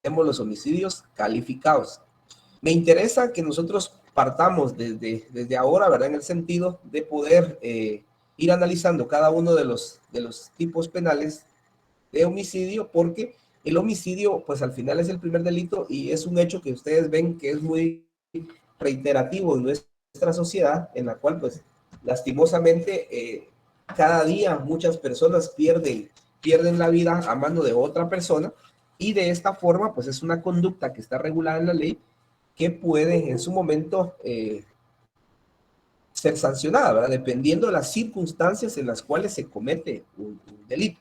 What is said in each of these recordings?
tenemos los homicidios calificados. Me interesa que nosotros partamos desde ahora, ¿verdad? En el sentido de poder ir analizando cada uno de los tipos penales de homicidio, porque el homicidio, pues al final es el primer delito y es un hecho que ustedes ven que es muy reiterativo en nuestra sociedad, en la cual, pues, lastimosamente, cada día muchas personas pierden la vida a mano de otra persona, y de esta forma, pues, es una conducta que está regulada en la ley que puede en su momento ser sancionada, ¿verdad? Dependiendo de las circunstancias en las cuales se comete un delito.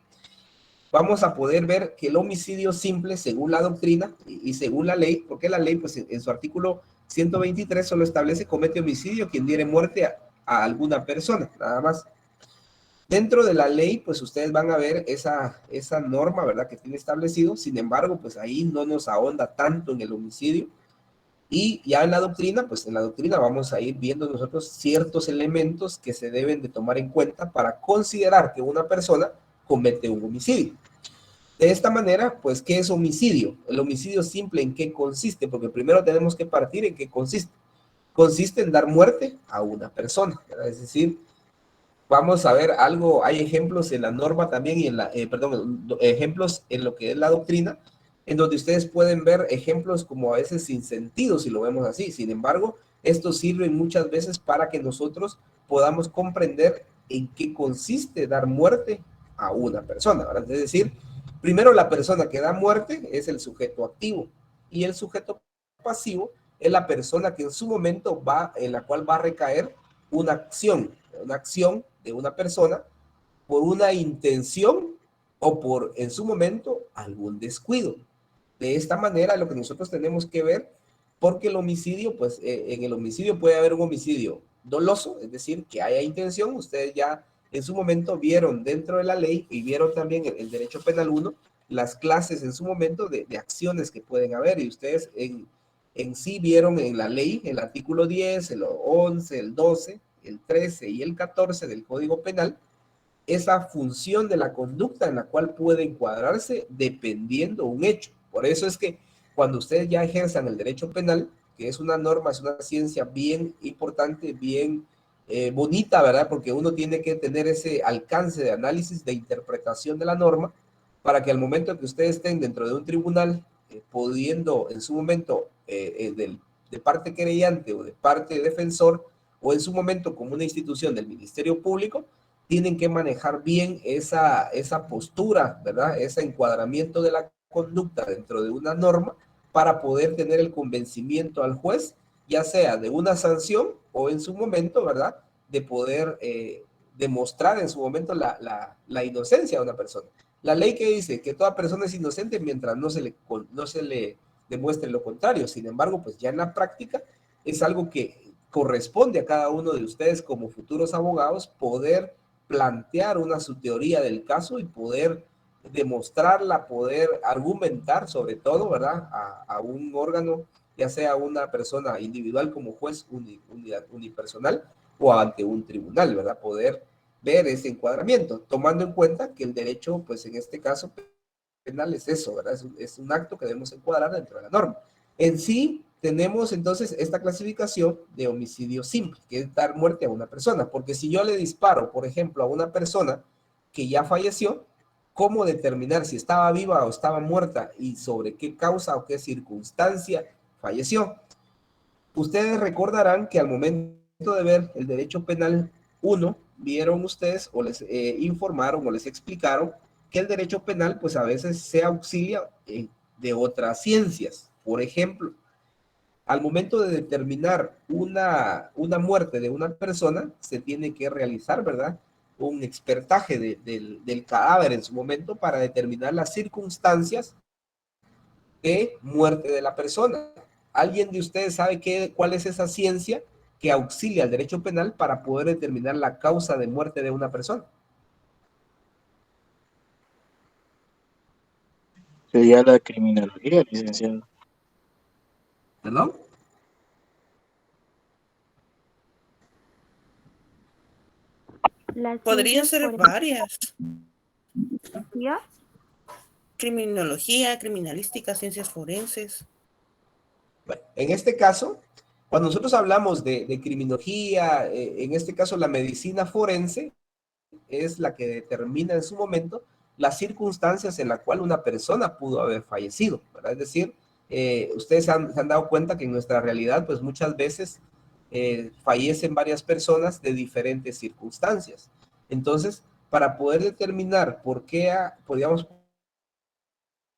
Vamos a poder ver que el homicidio simple, según la doctrina y según la ley, porque la ley, pues en su artículo 123 solo establece comete homicidio quien diere muerte a alguna persona, nada más. Dentro de la ley, pues ustedes van a ver esa norma, ¿verdad?, que tiene establecido. Sin embargo, pues ahí no nos ahonda tanto en el homicidio. Y ya en la doctrina, pues en la doctrina vamos a ir viendo nosotros ciertos elementos que se deben de tomar en cuenta para considerar que una persona comete un homicidio. De esta manera, pues, ¿qué es homicidio? El homicidio simple, ¿en qué consiste? Porque primero tenemos que partir en qué consiste. Consiste en dar muerte a una persona, ¿verdad? Es decir, vamos a ver algo, hay ejemplos en la norma también y en la, ejemplos en lo que es la doctrina, en donde ustedes pueden ver ejemplos como a veces sin sentido, si lo vemos así. Sin embargo, esto sirve muchas veces para que nosotros podamos comprender en qué consiste dar muerte a una persona, ¿verdad? Es decir, primero la persona que da muerte es el sujeto activo y el sujeto pasivo es la persona que en su momento en la cual va a recaer una acción de una persona por una intención o por, en su momento, algún descuido. De esta manera, lo que nosotros tenemos que ver, porque el homicidio, pues en el homicidio puede haber un homicidio doloso, es decir, que haya intención. Ustedes ya en su momento vieron dentro de la ley y vieron también el derecho penal 1, las clases en su momento de acciones que pueden haber, y ustedes en sí vieron en la ley, el artículo 10, el 11, el 12, el 13 y el 14 del Código Penal, esa función de la conducta en la cual puede encuadrarse dependiendo un hecho. Por eso es que cuando ustedes ya ejerzan el derecho penal, que es una norma, es una ciencia bien importante, bien bonita, ¿verdad? Porque uno tiene que tener ese alcance de análisis, de interpretación de la norma, para que al momento que ustedes estén dentro de un tribunal, pudiendo en su momento de parte querellante o de parte defensor, o en su momento como una institución del Ministerio Público, tienen que manejar bien esa postura, ¿verdad? Ese encuadramiento de la conducta dentro de una norma para poder tener el convencimiento al juez, ya sea de una sanción o en su momento, ¿verdad?, de poder demostrar en su momento la inocencia de una persona. La ley que dice que toda persona es inocente mientras no se le demuestre lo contrario. Sin embargo, pues ya en la práctica es algo que corresponde a cada uno de ustedes como futuros abogados poder plantear su teoría del caso y poder demostrarla, poder argumentar sobre todo, ¿verdad?, a un órgano, ya sea una persona individual como juez unipersonal o ante un tribunal, ¿verdad? Poder ver ese encuadramiento, tomando en cuenta que el derecho, pues en este caso penal es eso, ¿verdad? Es un acto que debemos encuadrar dentro de la norma. En sí, tenemos entonces esta clasificación de homicidio simple, que es dar muerte a una persona, porque si yo le disparo, por ejemplo, a una persona que ya falleció, ¿cómo determinar si estaba viva o estaba muerta y sobre qué causa o qué circunstancia falleció? Ustedes recordarán que al momento de ver el derecho penal 1, vieron ustedes o les informaron o les explicaron que el derecho penal pues a veces se auxilia de otras ciencias. Por ejemplo, al momento de determinar una muerte de una persona, se tiene que realizar, ¿verdad?, un expertaje del cadáver en su momento para determinar las circunstancias de muerte de la persona. ¿Alguien de ustedes sabe cuál es esa ciencia que auxilia al derecho penal para poder determinar la causa de muerte de una persona? Sería la criminología, licenciado. ¿Perdón? Las Podrían ciencias ser forenses. varias. criminología. Criminología, criminalística, ciencias forenses. Bueno, en este caso, cuando nosotros hablamos de criminología, en este caso la medicina forense es la que determina en su momento las circunstancias en las cuales una persona pudo haber fallecido, ¿verdad? Es decir, ustedes se han dado cuenta que en nuestra realidad, pues muchas veces fallecen varias personas de diferentes circunstancias. Entonces, para poder determinar por qué, podríamos,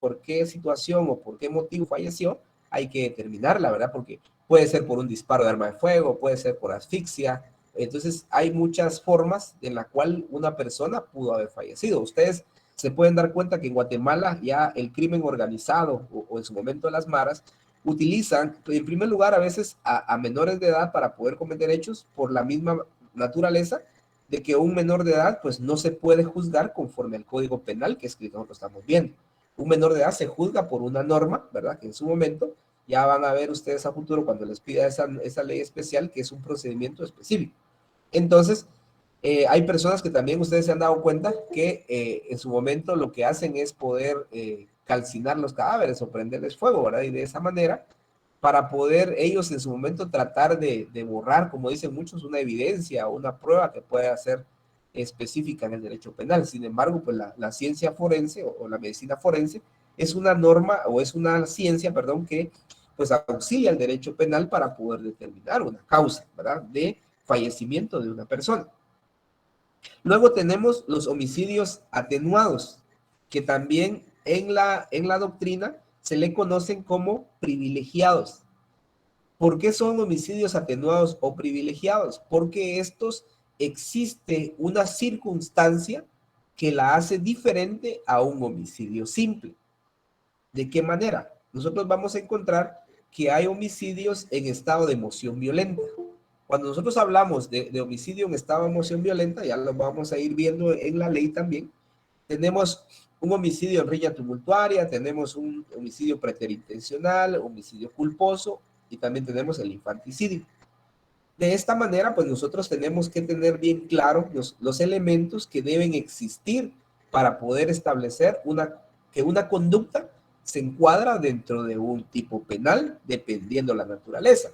por qué situación o por qué motivo falleció, hay que determinarla, ¿verdad? Porque puede ser por un disparo de arma de fuego, puede ser por asfixia. Entonces, hay muchas formas en la cual una persona pudo haber fallecido. Ustedes se pueden dar cuenta que en Guatemala ya el crimen organizado o en su momento las maras utilizan, en primer lugar, a veces a menores de edad para poder cometer hechos por la misma naturaleza de que un menor de edad pues no se puede juzgar conforme al Código Penal que es que nosotros estamos viendo. Un menor de edad se juzga por una norma, ¿verdad? Que en su momento ya van a ver ustedes a futuro cuando les pida esa ley especial que es un procedimiento específico. Entonces, hay personas que también ustedes se han dado cuenta que en su momento lo que hacen es poder calcinar los cadáveres o prenderles fuego, ¿verdad? Y de esa manera, para poder ellos en su momento tratar de borrar, como dicen muchos, una evidencia o una prueba que pueda ser específica en el derecho penal. Sin embargo, pues la ciencia forense o la medicina forense es una norma o es una ciencia, perdón, que pues auxilia al derecho penal para poder determinar una causa, ¿verdad? De fallecimiento de una persona. Luego tenemos los homicidios atenuados, que también en la doctrina se le conocen como privilegiados. ¿Por qué son homicidios atenuados o privilegiados? Porque estos existe una circunstancia que la hace diferente a un homicidio simple. ¿De qué manera? Nosotros vamos a encontrar que hay homicidios en estado de emoción violenta. Cuando nosotros hablamos de homicidio en estado de emoción violenta, ya lo vamos a ir viendo en la ley también, tenemos un homicidio en riña tumultuaria, tenemos un homicidio preterintencional, homicidio culposo y también tenemos el infanticidio. De esta manera, pues nosotros tenemos que tener bien claro los elementos que deben existir para poder establecer que una conducta se encuadra dentro de un tipo penal, dependiendo la naturaleza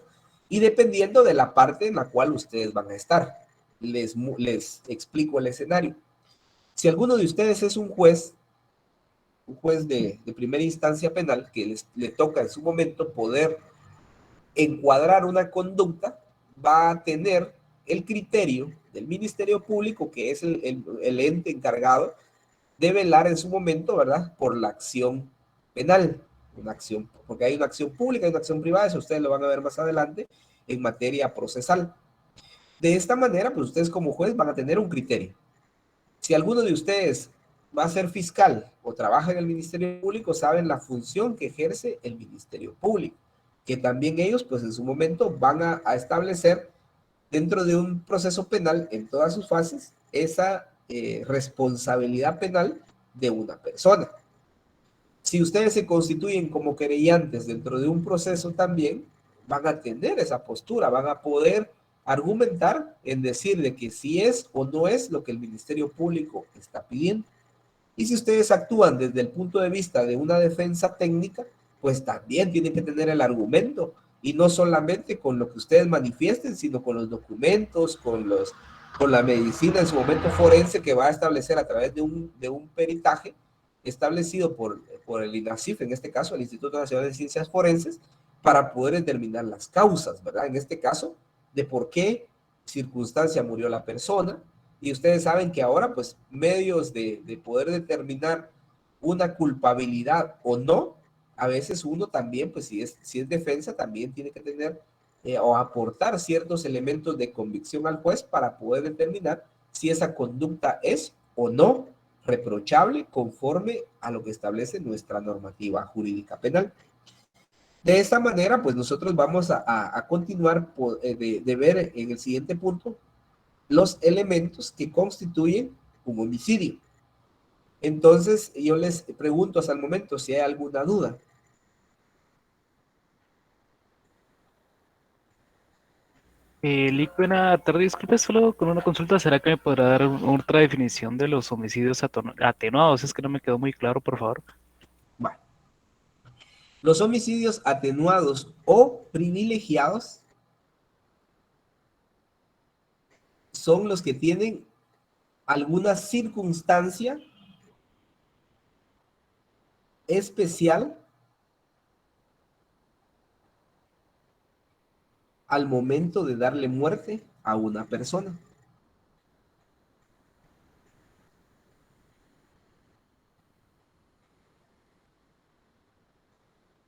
y dependiendo de la parte en la cual ustedes van a estar. Les explico el escenario. Si alguno de ustedes es un juez de primera instancia penal, que le toca en su momento poder encuadrar una conducta, va a tener el criterio del Ministerio Público, que es el ente encargado de velar en su momento, ¿verdad? Por la acción penal, una acción, porque hay una acción pública y una acción privada, eso ustedes lo van a ver más adelante en materia procesal. De esta manera, pues ustedes como juez van a tener un criterio. Si alguno de ustedes va a ser fiscal o trabaja en el Ministerio Público, saben la función que ejerce el Ministerio Público, que también ellos, pues en su momento, van a establecer dentro de un proceso penal en todas sus fases esa responsabilidad penal de una persona. Si ustedes se constituyen como querellantes dentro de un proceso también, van a tener esa postura, van a poder argumentar en decir de que si es o no es lo que el Ministerio Público está pidiendo. Y si ustedes actúan desde el punto de vista de una defensa técnica, pues también tienen que tener el argumento y no solamente con lo que ustedes manifiesten, sino con los documentos, con la medicina en su momento forense que va a establecer a través de un peritaje establecido por el INACIF, en este caso el Instituto Nacional de Ciencias Forenses, para poder determinar las causas, ¿verdad? En este caso, de por qué circunstancia murió la persona. Y ustedes saben que ahora, pues, medios de poder determinar una culpabilidad o no, a veces uno también, pues, si es defensa, también tiene que tener o aportar ciertos elementos de convicción al juez para poder determinar si esa conducta es o no reprochable conforme a lo que establece nuestra normativa jurídica penal. De esta manera, pues nosotros vamos a continuar de ver en el siguiente punto los elementos que constituyen un homicidio. Entonces, yo les pregunto hasta el momento si hay alguna duda. Lick, buena tarde. Disculpe, solo con una consulta. ¿Será que me podrá dar otra definición de los homicidios atenuados? Es que no me quedó muy claro, por favor. Bueno, los homicidios atenuados o privilegiados son los que tienen alguna circunstancia especial al momento de darle muerte a una persona.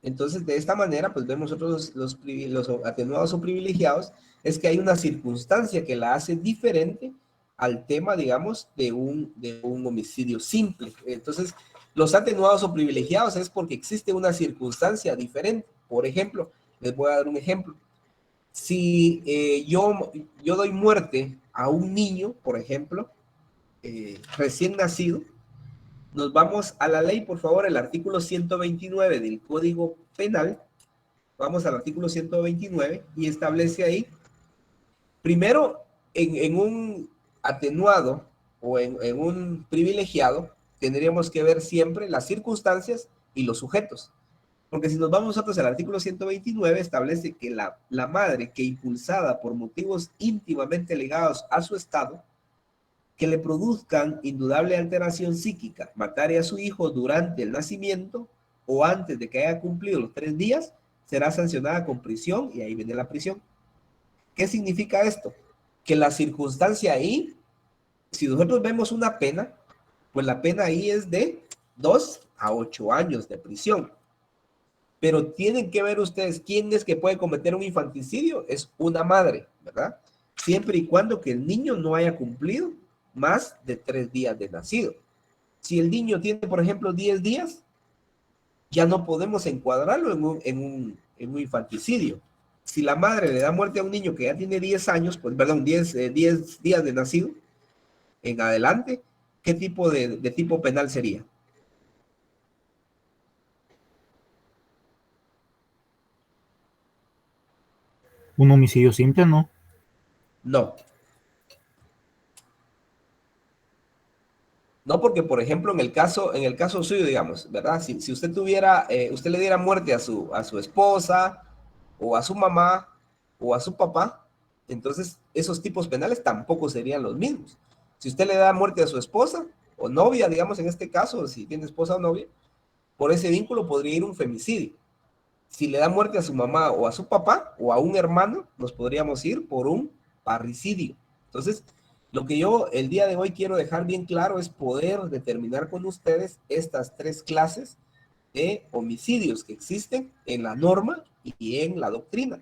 Entonces, de esta manera, pues vemos nosotros los atenuados o privilegiados, es que hay una circunstancia que la hace diferente al tema, digamos, de un homicidio simple. Entonces, los atenuados o privilegiados es porque existe una circunstancia diferente. Por ejemplo, les voy a dar un ejemplo. Si yo doy muerte a un niño, por ejemplo, recién nacido, nos vamos a la ley, por favor, el artículo 129 del Código Penal. Vamos al artículo 129 y establece ahí, primero, en un atenuado o en un privilegiado, tendríamos que ver siempre las circunstancias y los sujetos. Porque si nos vamos nosotros al artículo 129, establece que la madre que impulsada por motivos íntimamente ligados a su estado, que le produzcan indudable alteración psíquica, matare a su hijo durante el nacimiento o antes de que haya cumplido los 3 días, será sancionada con prisión, y ahí viene la prisión. ¿Qué significa esto? Que la circunstancia ahí, si nosotros vemos una pena, pues la pena ahí es de 2 a 8 años de prisión. Pero tienen que ver ustedes quién es que puede cometer un infanticidio. Es una madre, ¿verdad? Siempre y cuando que el niño no haya cumplido más de 3 días de nacido. Si el niño tiene, por ejemplo, 10 días, ya no podemos encuadrarlo en un infanticidio. Si la madre le da muerte a un niño que ya tiene 10 años, pues, perdón, 10 días de nacido en adelante, ¿qué tipo de tipo penal sería? Un homicidio simple, ¿no? No. No, porque, por ejemplo, en el caso suyo, digamos, ¿verdad? Si usted tuviera, usted le diera muerte a su esposa, o a su mamá, o a su papá, entonces esos tipos penales tampoco serían los mismos. Si usted le da muerte a su esposa, o novia, digamos, en este caso, si tiene esposa o novia, por ese vínculo podría ir un femicidio. Si le da muerte a su mamá, o a su papá, o a un hermano, nos podríamos ir por un parricidio. Entonces, lo que yo el día de hoy quiero dejar bien claro es poder determinar con ustedes estas 3 clases de homicidios que existen en la norma y en la doctrina.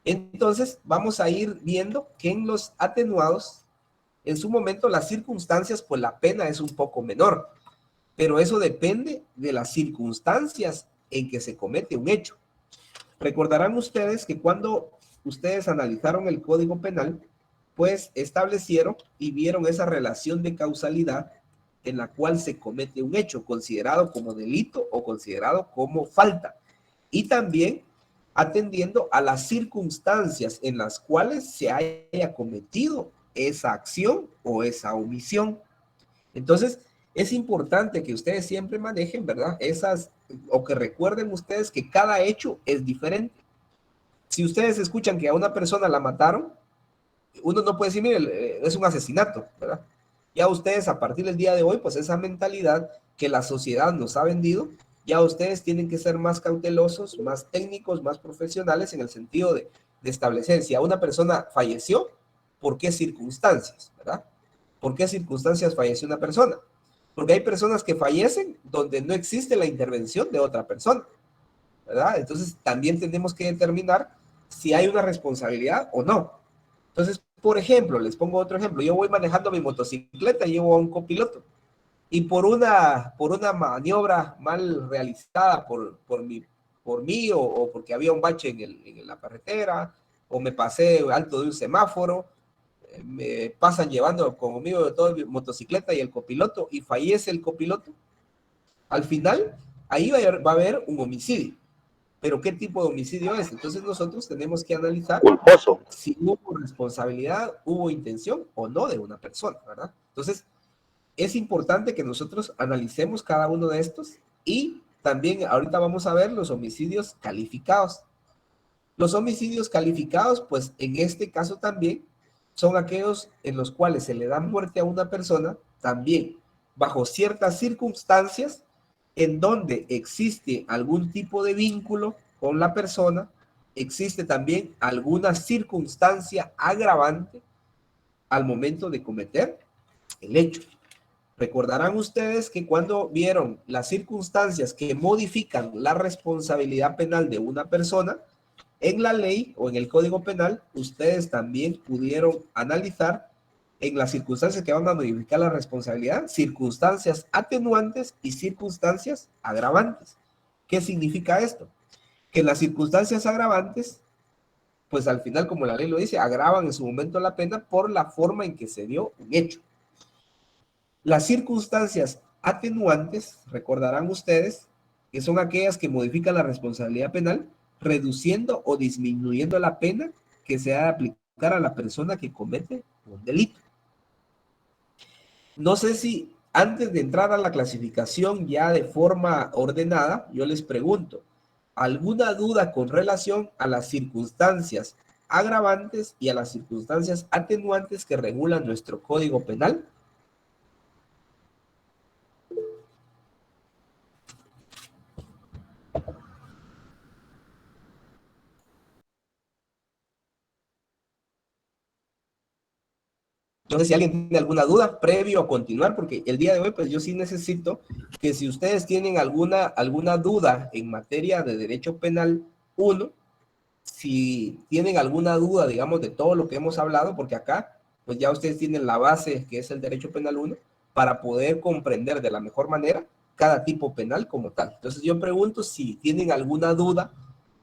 Entonces, vamos a ir viendo que en los atenuados, en su momento, las circunstancias, pues la pena es un poco menor, pero eso depende de las circunstancias en que se comete un hecho. Recordarán ustedes que cuando ustedes analizaron el Código Penal, pues establecieron y vieron esa relación de causalidad en la cual se comete un hecho considerado como delito o considerado como falta. Y también atendiendo a las circunstancias en las cuales se haya cometido esa acción o esa omisión. Entonces, es importante que ustedes siempre manejen, ¿verdad? O que recuerden ustedes que cada hecho es diferente. Si ustedes escuchan que a una persona la mataron, uno no puede decir, mire, es un asesinato, ¿verdad? Ya ustedes a partir del día de hoy, pues esa mentalidad que la sociedad nos ha vendido, ya ustedes tienen que ser más cautelosos, más técnicos, más profesionales en el sentido de establecer si a una persona falleció, ¿por qué circunstancias, verdad? ¿Por qué circunstancias falleció una persona? Porque hay personas que fallecen donde no existe la intervención de otra persona, ¿verdad? Entonces también tenemos que determinar si hay una responsabilidad o no. Entonces, por ejemplo, les pongo otro ejemplo. Yo voy manejando mi motocicleta, llevo a un copiloto y por una maniobra mal realizada por mí o porque había un bache en la carretera o me pasé alto de un semáforo, me pasan llevando conmigo de toda mi motocicleta y el copiloto y fallece el copiloto. Al final, ahí va a haber un homicidio. Pero ¿qué tipo de homicidio es? Entonces nosotros tenemos que analizar Culposo. si hubo responsabilidad, hubo intención o no de una persona, ¿verdad? Entonces, es importante que nosotros analicemos cada uno de estos y también ahorita vamos a ver los homicidios calificados. Los homicidios calificados, pues en este caso también son aquellos en los cuales se le da muerte a una persona, también bajo ciertas circunstancias en donde existe algún tipo de vínculo con la persona, existe también alguna circunstancia agravante al momento de cometer el hecho. Recordarán ustedes que cuando vieron las circunstancias que modifican la responsabilidad penal de una persona, en la ley o en el Código Penal, ustedes también pudieron analizar en las circunstancias que van a modificar la responsabilidad, circunstancias atenuantes y circunstancias agravantes. ¿Qué significa esto? Que las circunstancias agravantes, pues al final, como la ley lo dice, agravan en su momento la pena por la forma en que se dio un hecho. Las circunstancias atenuantes, recordarán ustedes, que son aquellas que modifican la responsabilidad penal, reduciendo o disminuyendo la pena que se ha de aplicar a la persona que comete un delito. No sé si antes de entrar a la clasificación ya de forma ordenada, yo les pregunto, ¿alguna duda con relación a las circunstancias agravantes y a las circunstancias atenuantes que regulan nuestro Código Penal? No sé si alguien tiene alguna duda previo a continuar, porque el día de hoy, pues yo sí necesito que si ustedes tienen alguna duda en materia de derecho penal 1, si tienen alguna duda, digamos, de todo lo que hemos hablado, porque acá, pues ya ustedes tienen la base que es el derecho penal 1, para poder comprender de la mejor manera cada tipo penal como tal. Entonces yo pregunto si tienen alguna duda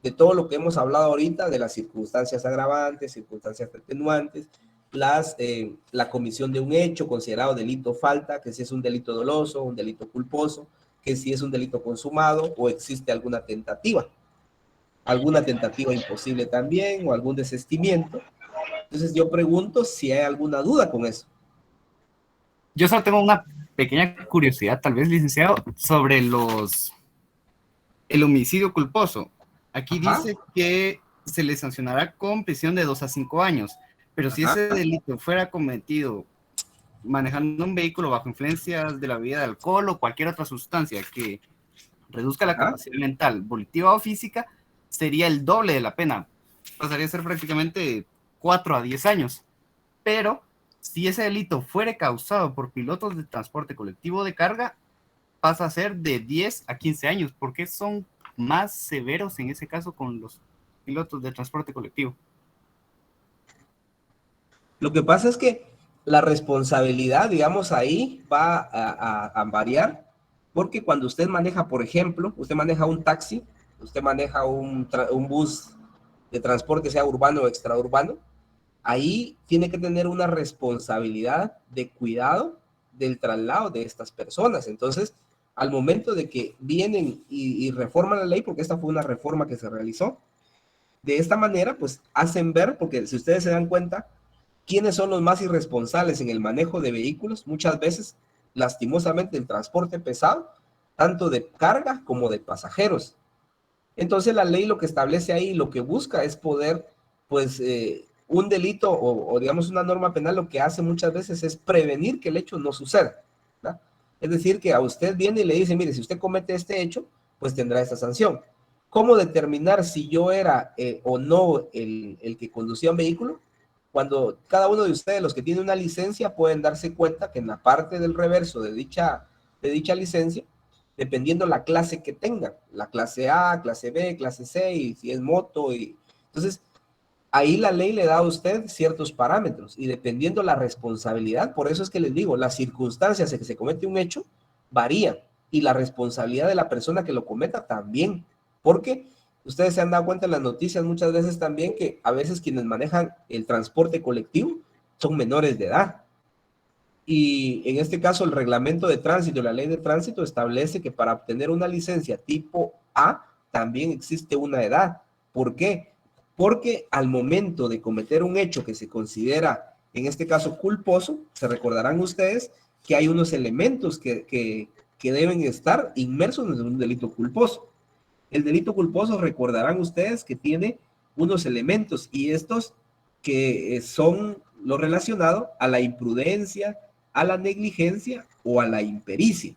de todo lo que hemos hablado ahorita, de las circunstancias agravantes, circunstancias atenuantes, la comisión de un hecho considerado delito falta, que si es un delito doloso, un delito culposo, que si es un delito consumado o existe alguna tentativa imposible también o algún desistimiento. Entonces yo pregunto si hay alguna duda con eso. Yo solo tengo una pequeña curiosidad, tal vez, licenciado, sobre el homicidio culposo. Aquí dice que se le sancionará con prisión de 2 a 5 años, pero si ese delito fuera cometido manejando un vehículo bajo influencias de la bebida de alcohol o cualquier otra sustancia que reduzca la capacidad mental, volitiva o física, sería el doble de la pena. Pasaría a ser prácticamente 4 a 10 años. Pero si ese delito fuera causado por pilotos de transporte colectivo de carga, pasa a ser de 10 a 15 años. ¿Por qué son más severos en ese caso con los pilotos de transporte colectivo? Lo que pasa es que la responsabilidad, digamos, ahí va a variar, porque cuando usted maneja, por ejemplo, usted maneja un taxi, usted maneja un bus de transporte, sea urbano o extraurbano, ahí tiene que tener una responsabilidad de cuidado del traslado de estas personas. Entonces, al momento de que vienen y reforman la ley, porque esta fue una reforma que se realizó, de esta manera, pues hacen ver, porque si ustedes se dan cuenta, ¿quiénes son los más irresponsables en el manejo de vehículos? Muchas veces, lastimosamente, el transporte pesado, tanto de carga como de pasajeros. Entonces, la ley lo que establece ahí, lo que busca es poder, pues, un delito o digamos una norma penal lo que hace muchas veces es prevenir que el hecho no suceda, ¿verdad? Es decir, que a usted viene y le dice, mire, si usted comete este hecho, pues tendrá esta sanción. ¿Cómo determinar si yo era o no el que conducía un vehículo? Cuando cada uno de ustedes, los que tienen una licencia, pueden darse cuenta que en la parte del reverso de dicha licencia, dependiendo la clase que tengan, la clase A, clase B, clase C, y si es moto, y entonces ahí la ley le da a usted ciertos parámetros, y dependiendo la responsabilidad, por eso es que les digo, las circunstancias en que se comete un hecho varían, y la responsabilidad de la persona que lo cometa también, porque ustedes se han dado cuenta en las noticias muchas veces también que a veces quienes manejan el transporte colectivo son menores de edad. Y en este caso, el reglamento de tránsito, la ley de tránsito establece que para obtener una licencia tipo A, también existe una edad. ¿Por qué? Porque al momento de cometer un hecho que se considera, en este caso, culposo, se recordarán ustedes que hay unos elementos que deben estar inmersos en un delito culposo. El delito culposo, recordarán ustedes que tiene unos elementos, y estos que son lo relacionado a la imprudencia, a la negligencia o a la impericia.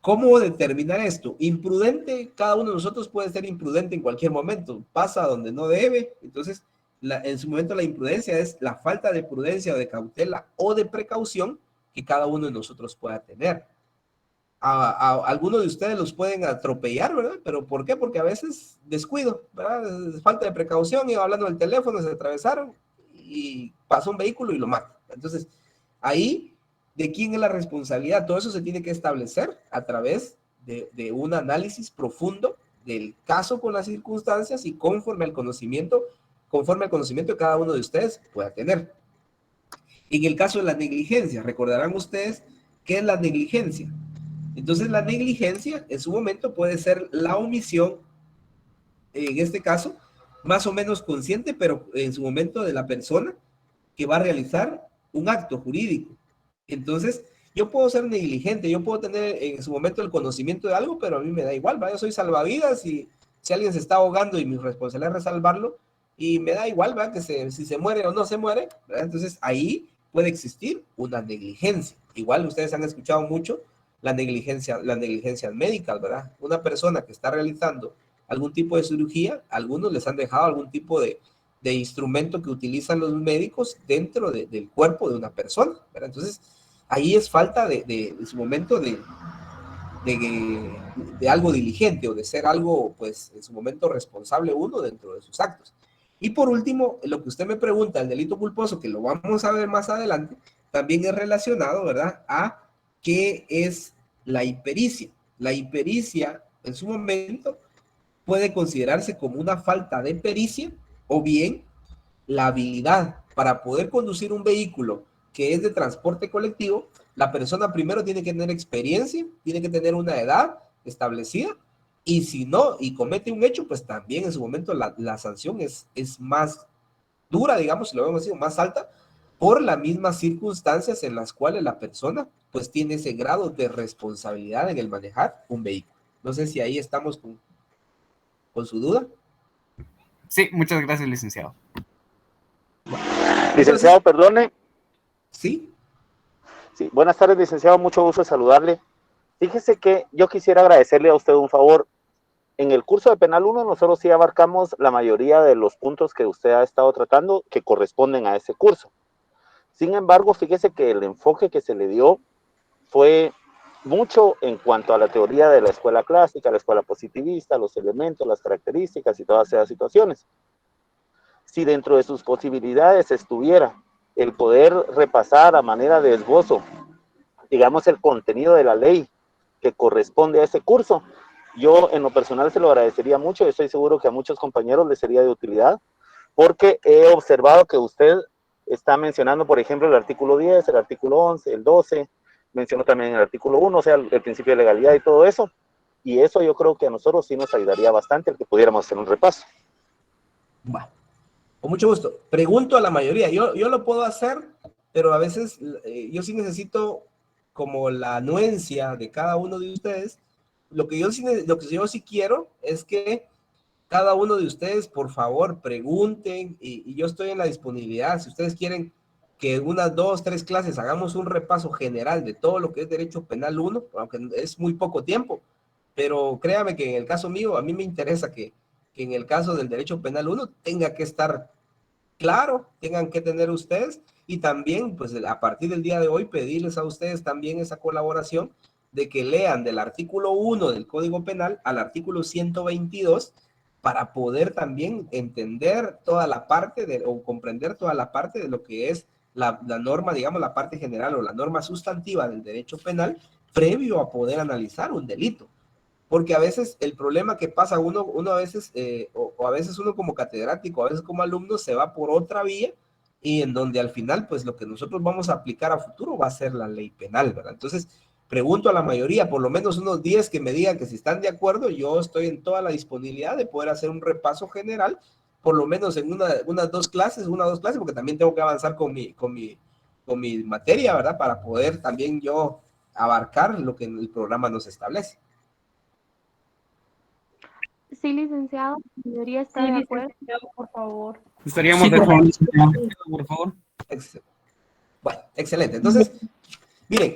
¿Cómo determinar esto? Imprudente, cada uno de nosotros puede ser imprudente en cualquier momento, pasa donde no debe. Entonces, en su momento la imprudencia es la falta de prudencia o de cautela o de precaución que cada uno de nosotros pueda tener. A algunos de ustedes los pueden atropellar, ¿verdad? ¿Pero por qué? Porque a veces descuido, ¿verdad? Falta de precaución, iba hablando del teléfono, se atravesaron y pasó un vehículo y lo mata. Entonces, ahí, ¿de quién es la responsabilidad? Todo eso se tiene que establecer a través de un análisis profundo del caso con las circunstancias y conforme al conocimiento que cada uno de ustedes pueda tener. En el caso de la negligencia, recordarán ustedes qué es la negligencia. Entonces, la negligencia en su momento puede ser la omisión, en este caso, más o menos consciente, pero en su momento de la persona que va a realizar un acto jurídico. Entonces, yo puedo ser negligente, yo puedo tener en su momento el conocimiento de algo, pero a mí me da igual, ¿verdad? Yo soy salvavidas y si alguien se está ahogando y mi responsabilidad es salvarlo, y me da igual, ¿verdad? Si se muere o no se muere, ¿verdad? Entonces, ahí puede existir una negligencia. Igual ustedes han escuchado mucho la negligencia médica, ¿verdad? Una persona que está realizando algún tipo de cirugía, algunos les han dejado algún tipo de instrumento que utilizan los médicos dentro del cuerpo de una persona, ¿verdad? Entonces, ahí es falta en su momento de algo diligente o de ser algo, pues, en su momento responsable uno dentro de sus actos. Y por último, lo que usted me pregunta, el delito culposo, que lo vamos a ver más adelante, también es relacionado, ¿verdad?, a qué es la impericia. La impericia, en su momento, puede considerarse como una falta de pericia o bien la habilidad para poder conducir un vehículo que es de transporte colectivo. La persona primero tiene que tener experiencia, tiene que tener una edad establecida, y si no, y comete un hecho, pues también en su momento la sanción es más dura, digamos, si lo vemos así, más alta, por las mismas circunstancias en las cuales la persona pues tiene ese grado de responsabilidad en el manejar un vehículo. No sé si ahí estamos con su duda. Sí, muchas gracias, licenciado. Licenciado, perdone. ¿Sí? Sí, buenas tardes, licenciado, mucho gusto de saludarle. Fíjese que yo quisiera agradecerle a usted un favor. En el curso de Penal 1 nosotros sí abarcamos la mayoría de los puntos que usted ha estado tratando que corresponden a ese curso. Sin embargo, fíjese que el enfoque que se le dio fue mucho en cuanto a la teoría de la escuela clásica, la escuela positivista, los elementos, las características y todas esas situaciones. Si dentro de sus posibilidades estuviera el poder repasar a manera de esbozo, digamos, el contenido de la ley que corresponde a ese curso, yo en lo personal se lo agradecería mucho. Estoy seguro que a muchos compañeros les sería de utilidad, porque he observado que usted está mencionando, por ejemplo, el artículo 10, el artículo 11, el 12, mencionó también el artículo 1, o sea, el principio de legalidad y todo eso, y eso yo creo que a nosotros sí nos ayudaría bastante el que pudiéramos hacer un repaso. Bueno, con mucho gusto. Pregunto a la mayoría, yo lo puedo hacer, pero a veces yo sí necesito como la anuencia de cada uno de ustedes. Lo que yo sí quiero es que cada uno de ustedes, por favor, pregunten, y yo estoy en la disponibilidad. Si ustedes quieren que unas 2, 3 clases hagamos un repaso general de todo lo que es Derecho Penal 1, aunque es muy poco tiempo, pero créame que en el caso mío, a mí me interesa que en el caso del Derecho Penal 1 tenga que estar claro, tengan que tener ustedes, y también, pues, a partir del día de hoy, pedirles a ustedes también esa colaboración de que lean del artículo 1 del Código Penal al artículo 122, para poder también entender toda la parte o comprender toda la parte de lo que es la norma, digamos, la parte general o la norma sustantiva del derecho penal, previo a poder analizar un delito. Porque a veces el problema que pasa uno a veces, o a veces uno como catedrático, a veces como alumno, se va por otra vía, y en donde al final, pues lo que nosotros vamos a aplicar a futuro va a ser la ley penal, ¿verdad? Entonces, pregunto a la mayoría, por lo menos unos 10 que me digan que si están de acuerdo, yo estoy en toda la disponibilidad de poder hacer un repaso general, por lo menos en unas 2 clases, porque también tengo que avanzar con mi materia, ¿verdad? Para poder también yo abarcar lo que el programa nos establece. Sí, licenciado, la mayoría está de acuerdo. Por favor. Estaríamos Sí, de por favor, acuerdo, licenciado. por favor. Bueno, excelente. Entonces, miren,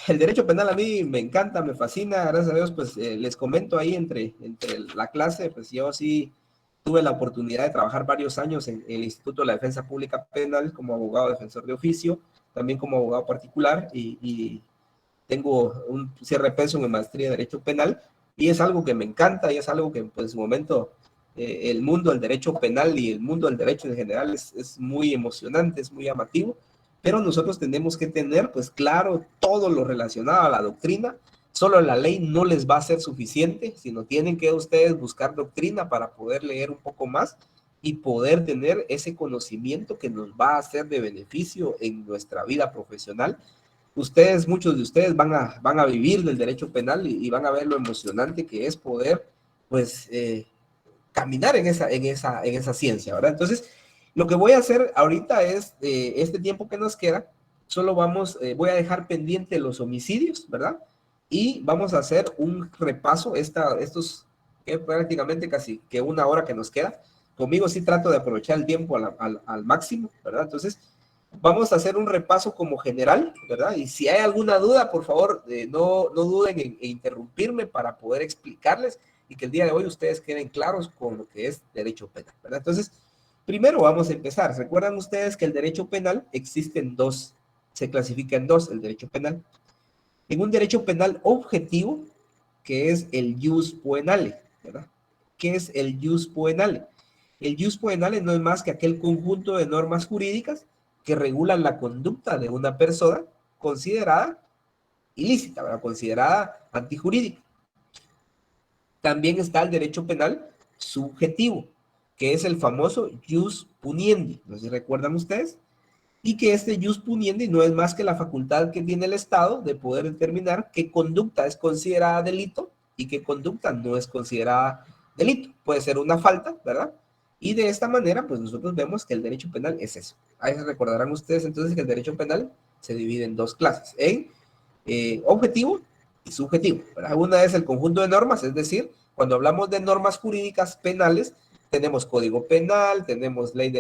el derecho penal a mí me encanta, me fascina, gracias a Dios, pues les comento ahí entre la clase, pues yo sí tuve la oportunidad de trabajar varios años en el Instituto de la Defensa Pública Penal como abogado defensor de oficio, también como abogado particular y tengo un cierre pensum en maestría de Derecho Penal y es algo que me encanta y es algo que pues, en su momento el mundo del derecho penal y el mundo del derecho en general es muy emocionante, es muy llamativo, pero nosotros tenemos que tener pues claro todo lo relacionado a la doctrina. Solo la ley no les va a ser suficiente, sino tienen que ustedes buscar doctrina para poder leer un poco más y poder tener ese conocimiento que nos va a ser de beneficio en nuestra vida profesional. Muchos de ustedes van a vivir del derecho penal y van a ver lo emocionante que es poder, pues, caminar en esa ciencia, ¿verdad? Entonces, lo que voy a hacer ahorita es, este tiempo que nos queda, solo voy a dejar pendiente los homicidios, ¿verdad? Y vamos a hacer un repaso, estos que prácticamente casi que 1 hora que nos queda. Conmigo sí trato de aprovechar el tiempo al máximo, ¿verdad? Entonces, vamos a hacer un repaso como general, ¿verdad? Y si hay alguna duda, por favor, no duden en interrumpirme para poder explicarles y que el día de hoy ustedes queden claros con lo que es derecho penal, ¿verdad? Entonces, primero vamos a empezar. ¿Recuerdan ustedes que el derecho penal existe en 2? Se clasifica en 2 el derecho penal. En un derecho penal objetivo, que es el jus poenale, ¿verdad? ¿Qué es el jus poenale? El jus poenale no es más que aquel conjunto de normas jurídicas que regulan la conducta de una persona considerada ilícita, ¿verdad? Considerada antijurídica. También está el derecho penal subjetivo, que es el famoso jus puniendi, no sé si recuerdan ustedes, y que este jus puniendi no es más que la facultad que tiene el Estado de poder determinar qué conducta es considerada delito y qué conducta no es considerada delito. Puede ser una falta, ¿verdad? Y de esta manera, pues nosotros vemos que el derecho penal es eso. Ahí se recordarán ustedes entonces que el derecho penal se divide en 2 clases, en objetivo y subjetivo, ¿verdad? Una es el conjunto de normas, es decir, cuando hablamos de normas jurídicas penales, tenemos Código Penal, tenemos ley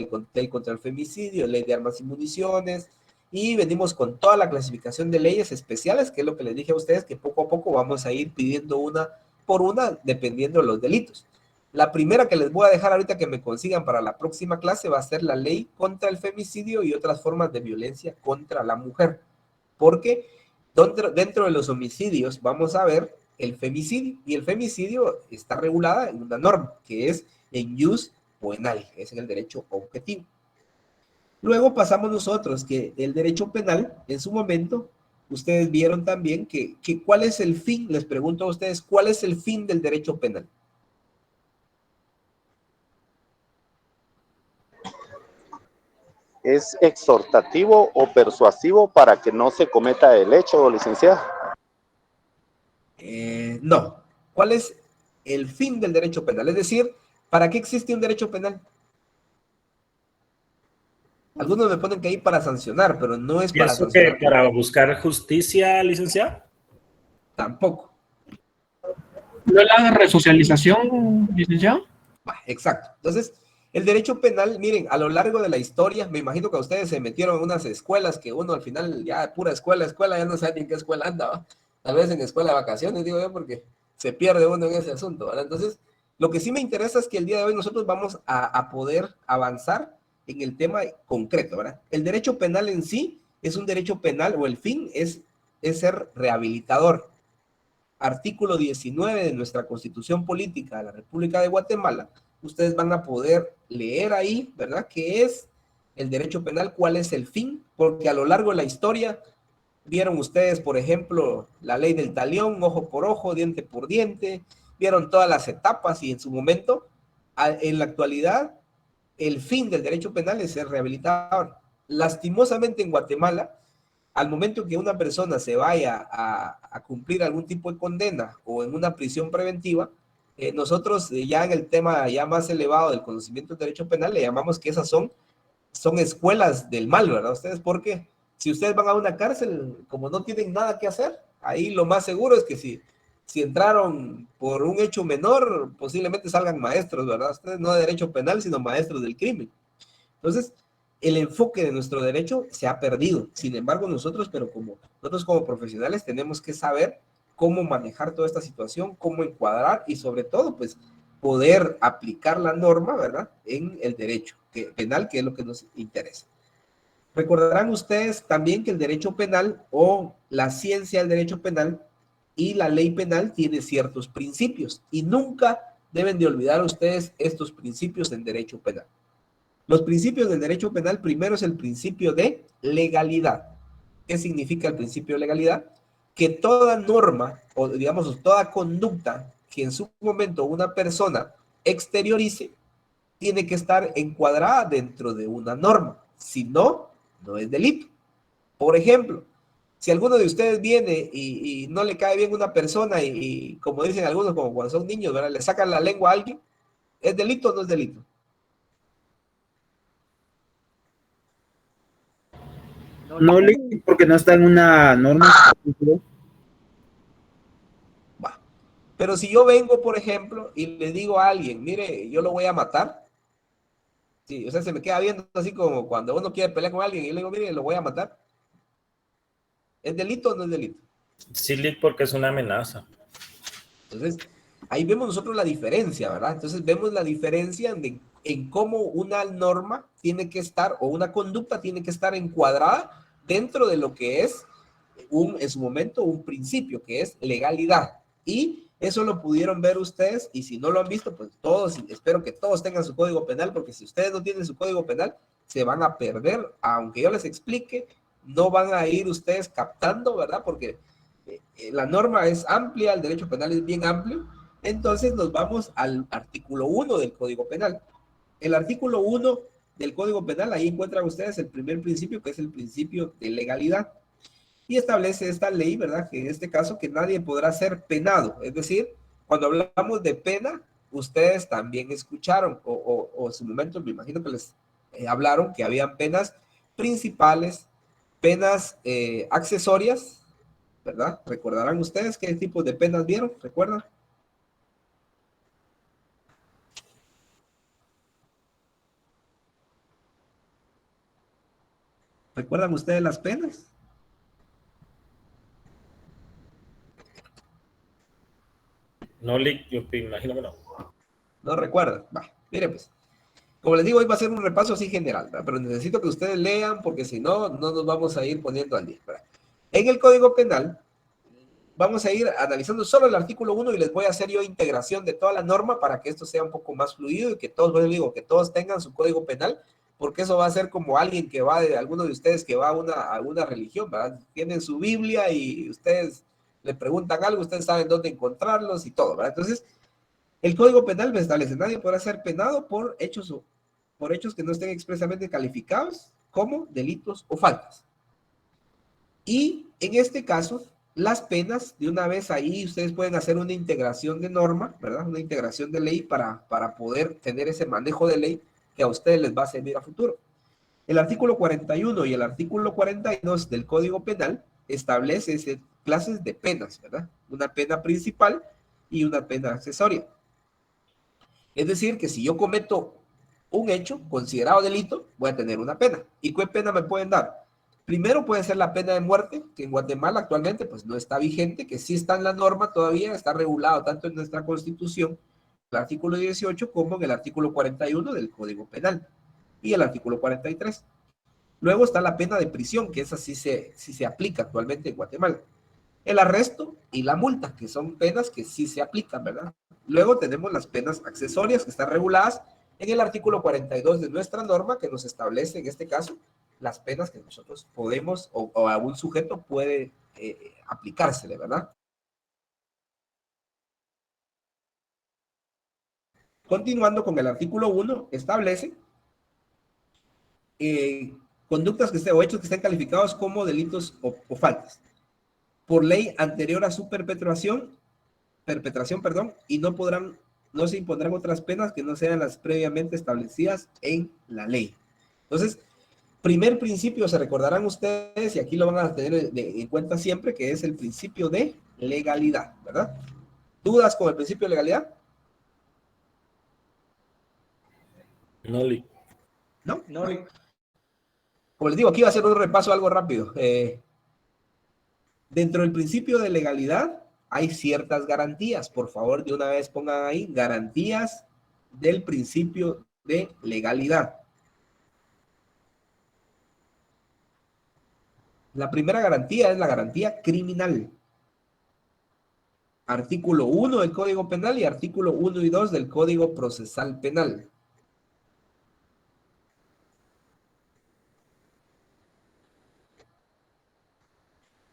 contra el femicidio, ley de armas y municiones, y venimos con toda la clasificación de leyes especiales, que es lo que les dije a ustedes, que poco a poco vamos a ir pidiendo una por una, dependiendo de los delitos. La primera que les voy a dejar ahorita que me consigan para la próxima clase va a ser la ley contra el femicidio y otras formas de violencia contra la mujer, porque dentro de los homicidios vamos a ver el femicidio, y el femicidio está regulada en una norma, que es en jus poenale, es en el derecho objetivo. Luego pasamos nosotros que el derecho penal, en su momento, ustedes vieron también que ¿cuál es el fin? Les pregunto a ustedes, ¿cuál es el fin del derecho penal? ¿Es exhortativo o persuasivo para que no se cometa el hecho, licenciado? No. ¿Cuál es el fin del derecho penal? Es decir, ¿para qué existe un derecho penal? Algunos me ponen que hay para sancionar, pero no es para sancionar. ¿Para buscar justicia, licenciado? Tampoco. ¿No es la resocialización, licenciado? Exacto. Entonces, el derecho penal, miren, a lo largo de la historia, me imagino que ustedes se metieron en unas escuelas que uno al final, ya pura escuela, ya no sabe ni en qué escuela anda, ¿va? Tal vez en escuela de vacaciones, digo yo, porque se pierde uno en ese asunto, ¿verdad? Entonces, lo que sí me interesa es que el día de hoy nosotros vamos a poder avanzar en el tema concreto, ¿verdad? El derecho penal en sí es un derecho penal, o el fin es ser rehabilitador. Artículo 19 de nuestra Constitución Política de la República de Guatemala, ustedes van a poder leer ahí, ¿verdad? ¿Qué es el derecho penal? ¿Cuál es el fin? Porque a lo largo de la historia, vieron ustedes, por ejemplo, la ley del talión, ojo por ojo, diente por diente, vieron todas las etapas y en su momento, en la actualidad, el fin del derecho penal es ser rehabilitador. Lastimosamente en Guatemala, al momento que una persona se vaya a cumplir algún tipo de condena o en una prisión preventiva, nosotros ya en el tema ya más elevado del conocimiento del derecho penal le llamamos que esas son escuelas del mal, ¿verdad? Ustedes, porque si ustedes van a una cárcel, como no tienen nada que hacer, ahí lo más seguro es que si entraron por un hecho menor, posiblemente salgan maestros, ¿verdad? Ustedes no de derecho penal, sino maestros del crimen. Entonces, el enfoque de nuestro derecho se ha perdido. Sin embargo, nosotros como profesionales tenemos que saber cómo manejar toda esta situación, cómo encuadrar y sobre todo, pues, poder aplicar la norma, ¿verdad?, en el derecho penal, que es lo que nos interesa. Recordarán ustedes también que el derecho penal o la ciencia del derecho penal y la ley penal tiene ciertos principios y nunca deben de olvidar ustedes estos principios en derecho penal. Los principios del derecho penal, primero es el principio de legalidad. ¿Qué significa el principio de legalidad? Que toda norma, o digamos, toda conducta que en su momento una persona exteriorice, tiene que estar encuadrada dentro de una norma. Si no, no es delito. Por ejemplo, si alguno de ustedes viene y no le cae bien una persona y como dicen algunos, como cuando son niños, ¿verdad?, le sacan la lengua a alguien, ¿es delito o no es delito? No, porque no está en una norma. Pero si yo vengo, por ejemplo, y le digo a alguien, mire, yo lo voy a matar, sí, o sea, se me queda viendo así como cuando uno quiere pelear con alguien y le digo, mire, lo voy a matar, ¿es delito o no es delito? Sí, porque es una amenaza. Entonces, ahí vemos nosotros la diferencia, ¿verdad? Entonces, vemos la diferencia en cómo una norma tiene que estar, o una conducta tiene que estar encuadrada dentro de lo que es en su momento un principio, que es legalidad. Y eso lo pudieron ver ustedes, y si no lo han visto, pues todos, espero que todos tengan su código penal, porque si ustedes no tienen su código penal, se van a perder, aunque yo les explique, no van a ir ustedes captando, ¿verdad? Porque la norma es amplia, el derecho penal es bien amplio, entonces nos vamos al artículo 1 del Código Penal. El artículo 1 del Código Penal, ahí encuentran ustedes el primer principio, que es el principio de legalidad. Y establece esta ley, ¿verdad?, que en este caso que nadie podrá ser penado. Es decir, cuando hablamos de pena, ustedes también escucharon, o en su momento me imagino que les hablaron que habían penas principales, penas accesorias, ¿verdad? ¿Recordarán ustedes qué tipos de penas vieron? ¿Recuerdan? ¿Recuerdan ustedes las penas? No, yo me imagino que no. ¿No recuerdan? Va, miren pues. Como les digo, hoy va a ser un repaso así general, ¿verdad? Pero necesito que ustedes lean porque si no, no nos vamos a ir poniendo al día, ¿verdad? En el Código Penal, vamos a ir analizando solo el artículo 1 y les voy a hacer yo integración de toda la norma para que esto sea un poco más fluido y que todos, bueno, digo, que todos tengan su Código Penal, porque eso va a ser como alguien que va, de alguno de ustedes que va a una religión, ¿verdad? Tienen su Biblia y ustedes le preguntan algo, ustedes saben dónde encontrarlos y todo, ¿verdad? Entonces, el Código Penal me establece, nadie podrá ser penado por hechos que no estén expresamente calificados como delitos o faltas. Y en este caso, las penas, de una vez ahí ustedes pueden hacer una integración de norma, ¿verdad? Una integración de ley para poder tener ese manejo de ley que a ustedes les va a servir a futuro. El artículo 41 y el artículo 42 del Código Penal establece clases de penas, ¿verdad? Una pena principal y una pena accesoria. Es decir, que si yo cometo un hecho considerado delito, voy a tener una pena. ¿Y qué pena me pueden dar? Primero puede ser la pena de muerte, que en Guatemala actualmente pues no está vigente, que sí está en la norma todavía, está regulado tanto en nuestra Constitución, el artículo 18, como en el artículo 41 del Código Penal y el artículo 43. Luego está la pena de prisión, que esa sí se aplica actualmente en Guatemala. El arresto y la multa, que son penas que sí se aplican, ¿verdad? Luego tenemos las penas accesorias que están reguladas en el artículo 42 de nuestra norma, que nos establece en este caso las penas que nosotros podemos o a un sujeto puede aplicársele, ¿verdad? Continuando con el artículo 1, establece conductas que estén, o hechos que estén calificados como delitos o faltas por ley anterior a su perpetración, perdón, y no se impondrán otras penas que no sean las previamente establecidas en la ley. Entonces, primer principio, se recordarán ustedes, y aquí lo van a tener en cuenta siempre, que es el principio de legalidad, ¿verdad? ¿Dudas con el principio de legalidad? No, Lick. ¿No? Como les digo, aquí va a ser un repaso algo rápido. Dentro del principio de legalidad hay ciertas garantías. Por favor, de una vez pongan ahí garantías del principio de legalidad. La primera garantía es la garantía criminal. Artículo 1 del Código Penal y artículo 1 y 2 del Código Procesal Penal.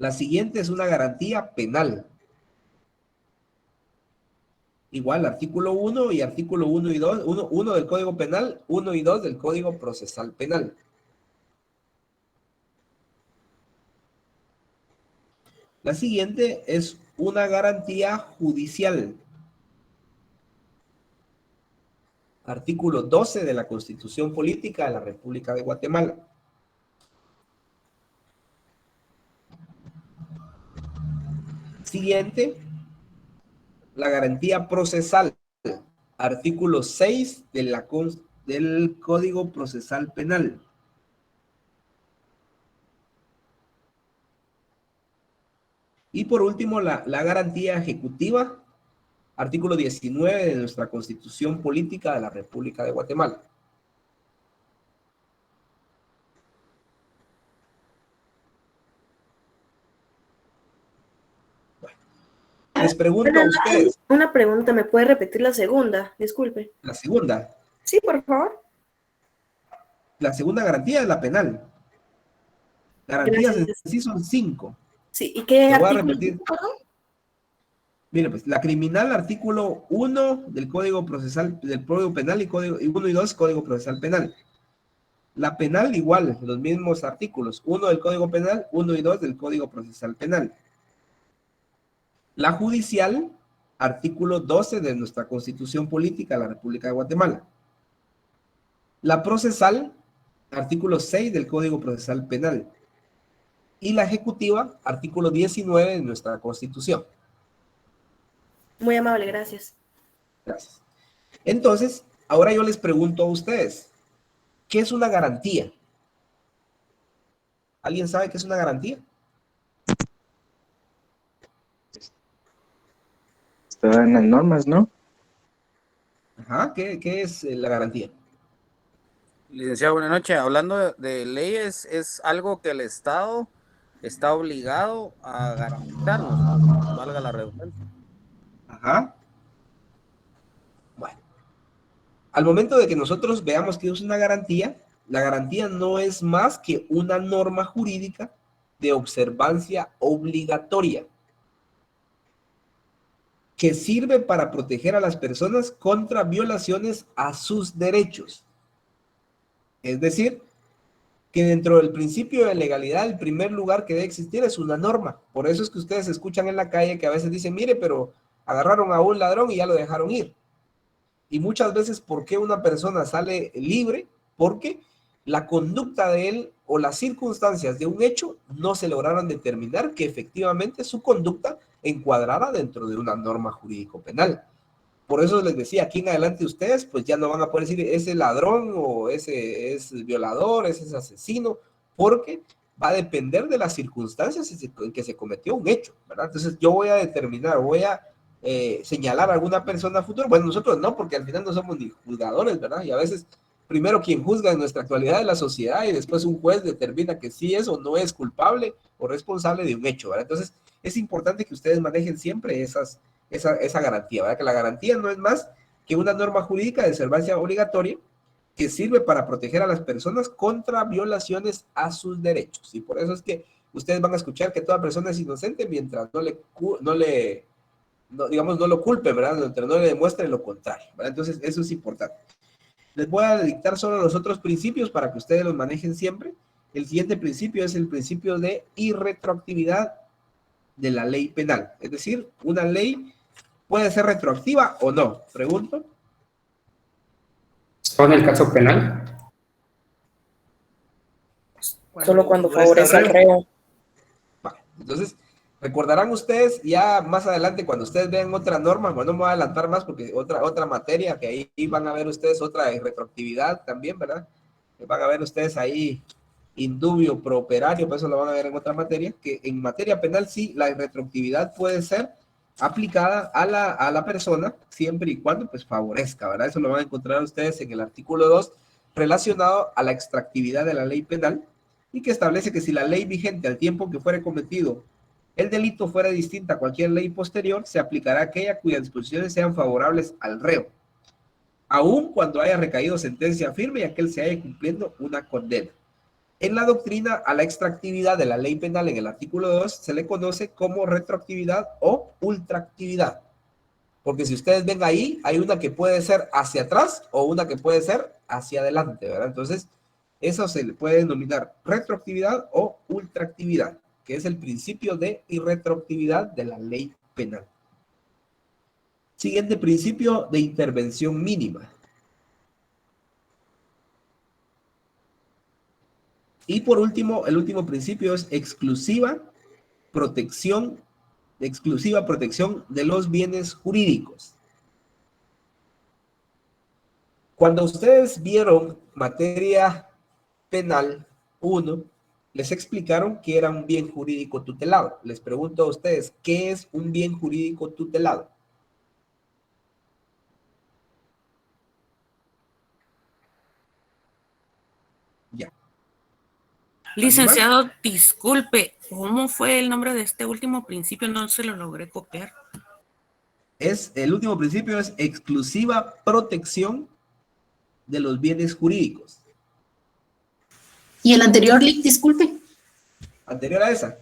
La siguiente es una garantía penal. Igual, artículo 1 y artículo 1 y 2, 1 del Código Penal, 1 y 2 del Código Procesal Penal. La siguiente es una garantía judicial. Artículo 12 de la Constitución Política de la República de Guatemala. Siguiente, la garantía procesal. Artículo 6 del Código Procesal Penal. Y por último, la garantía ejecutiva, artículo 19 de nuestra Constitución Política de la República de Guatemala. Bueno, les pregunto a ustedes. Una pregunta, ¿me puede repetir la segunda? Disculpe. La segunda. Sí, por favor. La segunda garantía es la penal. Garantías en sí son 5. Sí, ¿y qué Lo voy a artículo? repetir. Mire, pues, la criminal, artículo 1 del Código Procesal, del Código Penal y 1 y 2, Código Procesal Penal. La penal, igual, los mismos artículos, 1 del Código Penal, 1 y 2 del Código Procesal Penal. La judicial, artículo 12 de nuestra Constitución Política de la República de Guatemala. La procesal, artículo 6 del Código Procesal Penal. Y la ejecutiva, artículo 19 de nuestra Constitución. Muy amable, gracias. Gracias. Entonces, ahora yo les pregunto a ustedes, ¿qué es una garantía? ¿Alguien sabe qué es una garantía? Está en las normas, ¿no? Ajá, ¿qué es la garantía? Licenciado, buenas noches. Hablando de leyes, es algo que el Estado está obligado a garantizarnos, valga la redundancia. Ajá. Bueno, al momento de que nosotros veamos que es una garantía, la garantía no es más que una norma jurídica de observancia obligatoria que sirve para proteger a las personas contra violaciones a sus derechos. Es decir, que dentro del principio de legalidad, el primer lugar que debe existir es una norma. Por eso es que ustedes escuchan en la calle que a veces dicen, mire, pero agarraron a un ladrón y ya lo dejaron ir. Y muchas veces, ¿por qué una persona sale libre? Porque la conducta de él o las circunstancias de un hecho no se lograron determinar que efectivamente su conducta encuadrara dentro de una norma jurídico-penal. Por eso les decía, aquí en adelante ustedes pues ya no van a poder decir ese ladrón o ese es violador, ese es asesino, porque va a depender de las circunstancias en que se cometió un hecho, ¿verdad? Entonces yo voy a determinar, voy a señalar a alguna persona futura. Bueno, nosotros no, porque al final no somos ni juzgadores, ¿verdad? Y a veces primero quien juzga en nuestra actualidad es la sociedad y después un juez determina que sí es o no es culpable o responsable de un hecho, ¿verdad? Entonces es importante que ustedes manejen siempre esa garantía, ¿verdad? Que la garantía no es más que una norma jurídica de observancia obligatoria que sirve para proteger a las personas contra violaciones a sus derechos. Y por eso es que ustedes van a escuchar que toda persona es inocente mientras no lo culpe, ¿verdad? Mientras no le demuestre lo contrario, ¿verdad? Entonces eso es importante. Les voy a dictar solo los otros principios para que ustedes los manejen siempre. El siguiente principio es el principio de irretroactividad de la ley penal. Es decir, una ley puede ser retroactiva o no. Pregunto. ¿Son el caso penal? Solo cuando favorece favorece al reo. Entonces, recordarán ustedes ya más adelante cuando ustedes vean otra norma, bueno, no me voy a adelantar más porque otra materia que ahí van a ver ustedes otra de retroactividad también, ¿verdad? Van a ver ustedes ahí indubio pro operario, pues eso lo van a ver en otra materia, que en materia penal sí, la retroactividad puede ser aplicada a la persona siempre y cuando pues favorezca, ¿verdad? Eso lo van a encontrar ustedes en el artículo 2 relacionado a la extractividad de la ley penal y que establece que si la ley vigente al tiempo que fuere cometido el delito fuera distinta a cualquier ley posterior, se aplicará aquella cuyas disposiciones sean favorables al reo, aun cuando haya recaído sentencia firme y aquel se haya cumpliendo una condena. En la doctrina a la extractividad de la ley penal en el artículo 2 se le conoce como retroactividad o ultraactividad. Porque si ustedes ven ahí, hay una que puede ser hacia atrás o una que puede ser hacia adelante, ¿verdad? Entonces, eso se le puede denominar retroactividad o ultraactividad, que es el principio de irretroactividad de la ley penal. Siguiente principio de intervención mínima. Y por último, el último principio es exclusiva protección de los bienes jurídicos. Cuando ustedes vieron materia penal 1, les explicaron que era un bien jurídico tutelado. Les pregunto a ustedes, ¿qué es un bien jurídico tutelado? Ya. Licenciado, disculpe, ¿cómo fue el nombre de este último principio? No se lo logré copiar. El último principio es exclusiva protección de los bienes jurídicos. ¿Y el anterior, Lick, disculpe? Anterior a esa,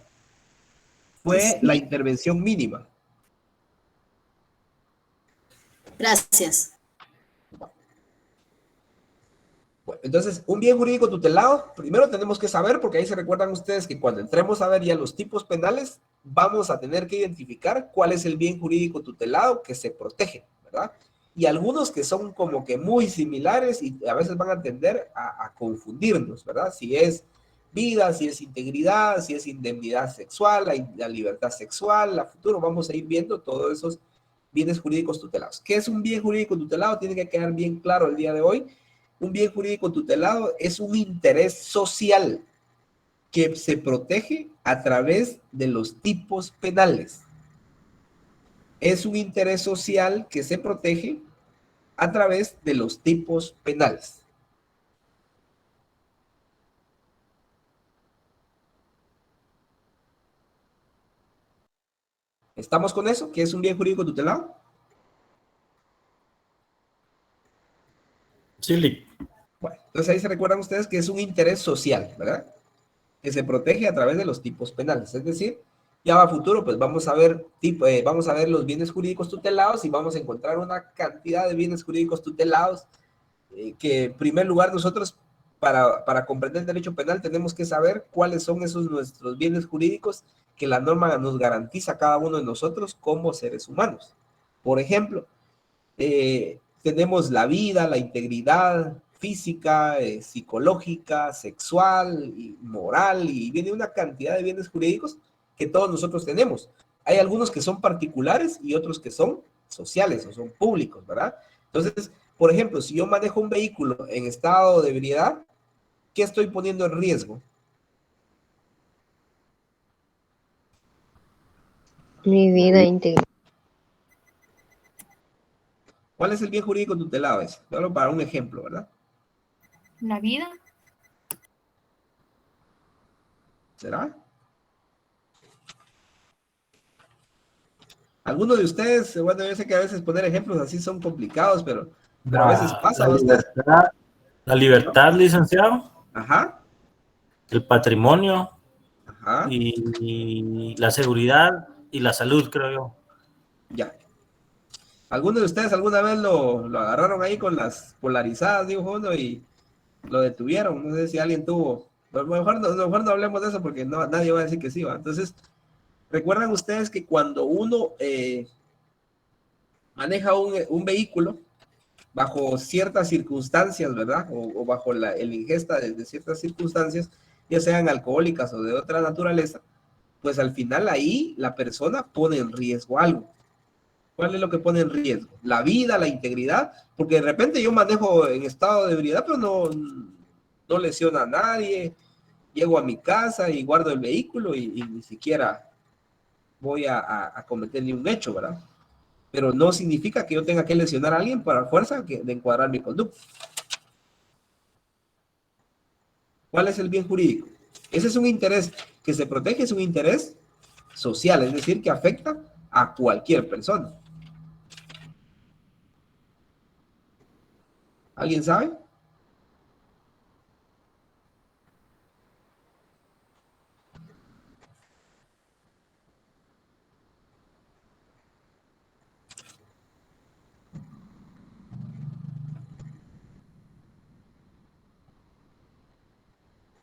fue la intervención mínima. Gracias. Bueno, entonces, un bien jurídico tutelado, primero tenemos que saber, porque ahí se recuerdan ustedes que cuando entremos a ver ya los tipos penales, vamos a tener que identificar cuál es el bien jurídico tutelado que se protege, ¿verdad? Y algunos que son como que muy similares y a veces van a tender a confundirnos, ¿verdad? Si es vida, si es integridad, si es indemnidad sexual, la libertad sexual, a futuro vamos a ir viendo todos esos bienes jurídicos tutelados. ¿Qué es un bien jurídico tutelado? Tiene que quedar bien claro el día de hoy. Un bien jurídico tutelado es un interés social que se protege a través de los tipos penales. Es un interés social que se protege a través de los tipos penales. ¿Estamos con eso? ¿Qué es un bien jurídico tutelado? Sí. Bueno, entonces ahí se recuerdan ustedes que es un interés social, ¿verdad? Que se protege a través de los tipos penales. Es decir, ya a futuro, pues vamos a ver los bienes jurídicos tutelados y vamos a encontrar una cantidad de bienes jurídicos tutelados que en primer lugar nosotros para comprender el derecho penal tenemos que saber cuáles son esos nuestros bienes jurídicos que la norma nos garantiza a cada uno de nosotros como seres humanos. Por ejemplo, tenemos la vida, la integridad física, psicológica, sexual, y moral, y viene una cantidad de bienes jurídicos que todos nosotros tenemos. Hay algunos que son particulares y otros que son sociales o son públicos, ¿verdad? Entonces, por ejemplo, si yo manejo un vehículo en estado de ebriedad, ¿qué estoy poniendo en riesgo? Mi vida íntegra. ¿Cuál es el bien jurídico tutelado? Solo para un ejemplo, ¿verdad? La vida. ¿Será? Algunos de ustedes, bueno, yo sé que a veces poner ejemplos así son complicados, pero a veces pasa. La libertad, licenciado. Ajá. El patrimonio. Ajá. Y la seguridad y la salud, creo yo. Ya. ¿Algunos de ustedes alguna vez lo agarraron ahí con las polarizadas, dijo uno, y lo detuvieron? No sé si alguien tuvo mejor no hablemos de eso porque nadie va a decir que sí, ¿va? Entonces, recuerdan ustedes que cuando uno maneja un vehículo bajo ciertas circunstancias, ¿verdad? O bajo el ingesta de ciertas circunstancias, ya sean alcohólicas o de otra naturaleza, pues al final ahí la persona pone en riesgo algo. ¿Cuál es lo que pone en riesgo? La vida, la integridad, porque de repente yo manejo en estado de ebriedad, pero no lesiono a nadie, llego a mi casa y guardo el vehículo y ni siquiera voy a cometer ni un hecho, ¿verdad? Pero no significa que yo tenga que lesionar a alguien para fuerza de encuadrar mi conducta. ¿Cuál es el bien jurídico? Ese es un interés que se protege, es un interés social, es decir, que afecta a cualquier persona. ¿Alguien sabe?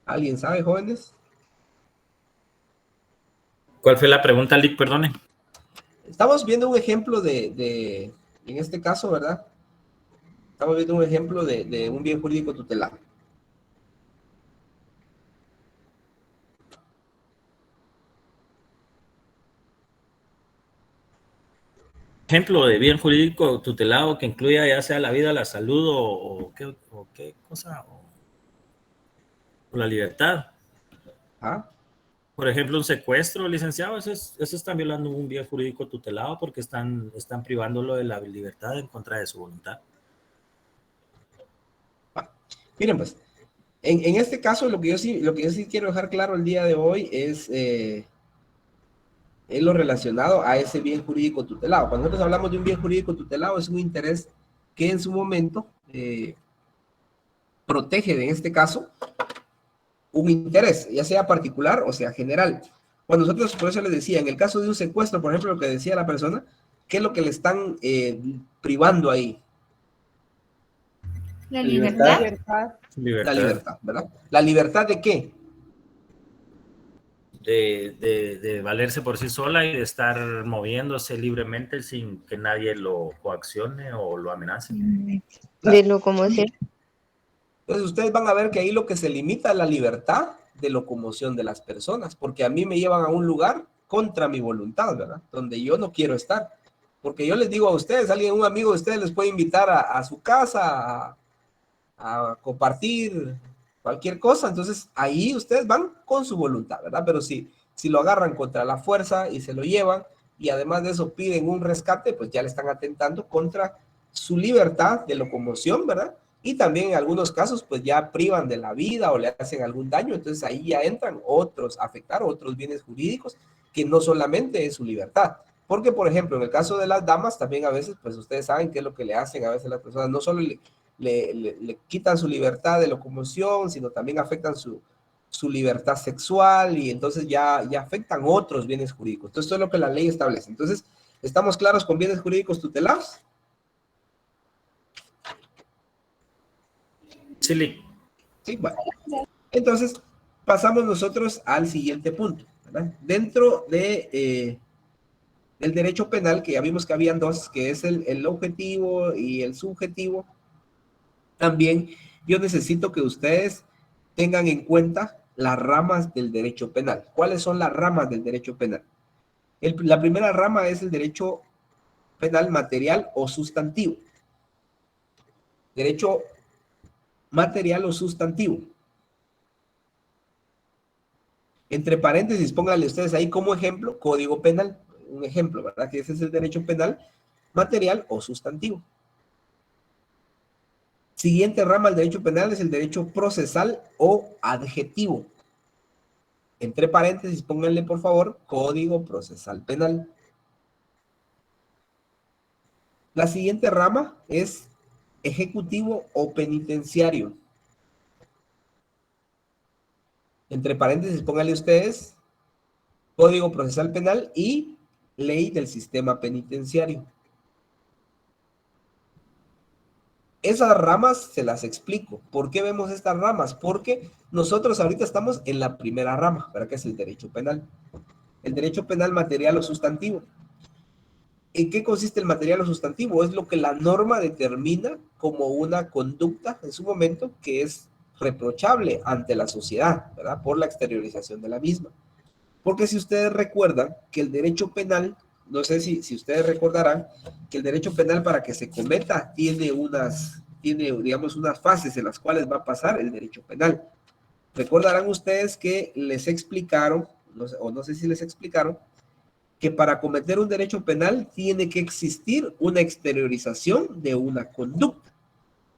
¿Alguien sabe, jóvenes? ¿Cuál fue la pregunta, Lick? Perdone. Estamos viendo un ejemplo en este caso, ¿verdad? Estamos viendo un ejemplo de un bien jurídico tutelado. Ejemplo de bien jurídico tutelado que incluya ya sea la vida, la salud o qué cosa, o la libertad. ¿Ah? Por ejemplo, un secuestro, licenciado, eso están violando un bien jurídico tutelado porque están privándolo de la libertad en contra de su voluntad. Miren, pues, en este caso lo que yo sí quiero dejar claro el día de hoy es lo relacionado a ese bien jurídico tutelado. Cuando nosotros hablamos de un bien jurídico tutelado, es un interés que en su momento protege, en este caso, un interés, ya sea particular o sea general. Cuando nosotros, por eso les decía, en el caso de un secuestro, por ejemplo, lo que decía la persona, ¿qué es lo que le están privando ahí? La libertad. La libertad, ¿verdad? ¿La libertad de qué? De valerse por sí sola y de estar moviéndose libremente sin que nadie lo coaccione o lo amenace. De locomoción. Entonces ustedes van a ver que ahí lo que se limita es la libertad de locomoción de las personas, porque a mí me llevan a un lugar contra mi voluntad, ¿verdad? Donde yo no quiero estar. Porque yo les digo a ustedes, un amigo de ustedes les puede invitar a su casa a compartir cualquier cosa, entonces ahí ustedes van con su voluntad, ¿verdad? Pero si lo agarran contra la fuerza y se lo llevan, y además de eso piden un rescate, pues ya le están atentando contra su libertad de locomoción, ¿verdad? Y también en algunos casos, pues ya privan de la vida o le hacen algún daño, entonces ahí ya entran afectar otros bienes jurídicos que no solamente es su libertad. Porque, por ejemplo, en el caso de las damas, también a veces, pues ustedes saben qué es lo que le hacen a veces las personas, no solo le quitan su libertad de locomoción, sino también afectan su libertad sexual y entonces ya afectan otros bienes jurídicos. Entonces, esto es lo que la ley establece. Entonces, ¿estamos claros con bienes jurídicos tutelados? Sí. Sí, bueno. Entonces, pasamos nosotros al siguiente punto, ¿verdad? Dentro de el derecho penal, que ya vimos que habían dos, que es el objetivo y el subjetivo, también yo necesito que ustedes tengan en cuenta las ramas del derecho penal. ¿Cuáles son las ramas del derecho penal? La primera rama es el derecho penal material o sustantivo. Derecho material o sustantivo. Entre paréntesis, pónganle ustedes ahí como ejemplo, Código Penal. Un ejemplo, ¿verdad? Que ese es el derecho penal material o sustantivo. Siguiente rama del derecho penal es el derecho procesal o adjetivo. Entre paréntesis, pónganle por favor, Código Procesal Penal. La siguiente rama es ejecutivo o penitenciario. Entre paréntesis, pónganle ustedes, Código Procesal Penal y Ley del Sistema Penitenciario. Esas ramas se las explico. ¿Por qué vemos estas ramas? Porque nosotros ahorita estamos en la primera rama, ¿verdad? Que es el derecho penal. El derecho penal material o sustantivo. ¿En qué consiste el material o sustantivo? Es lo que la norma determina como una conducta en su momento que es reprochable ante la sociedad, ¿verdad? Por la exteriorización de la misma. Porque si ustedes recuerdan que el derecho penal, no sé si ustedes recordarán, que el derecho penal para que se cometa tiene digamos, unas fases en las cuales va a pasar el derecho penal. Recordarán ustedes que les explicaron, no sé si les explicaron, que para cometer un derecho penal tiene que existir una exteriorización de una conducta.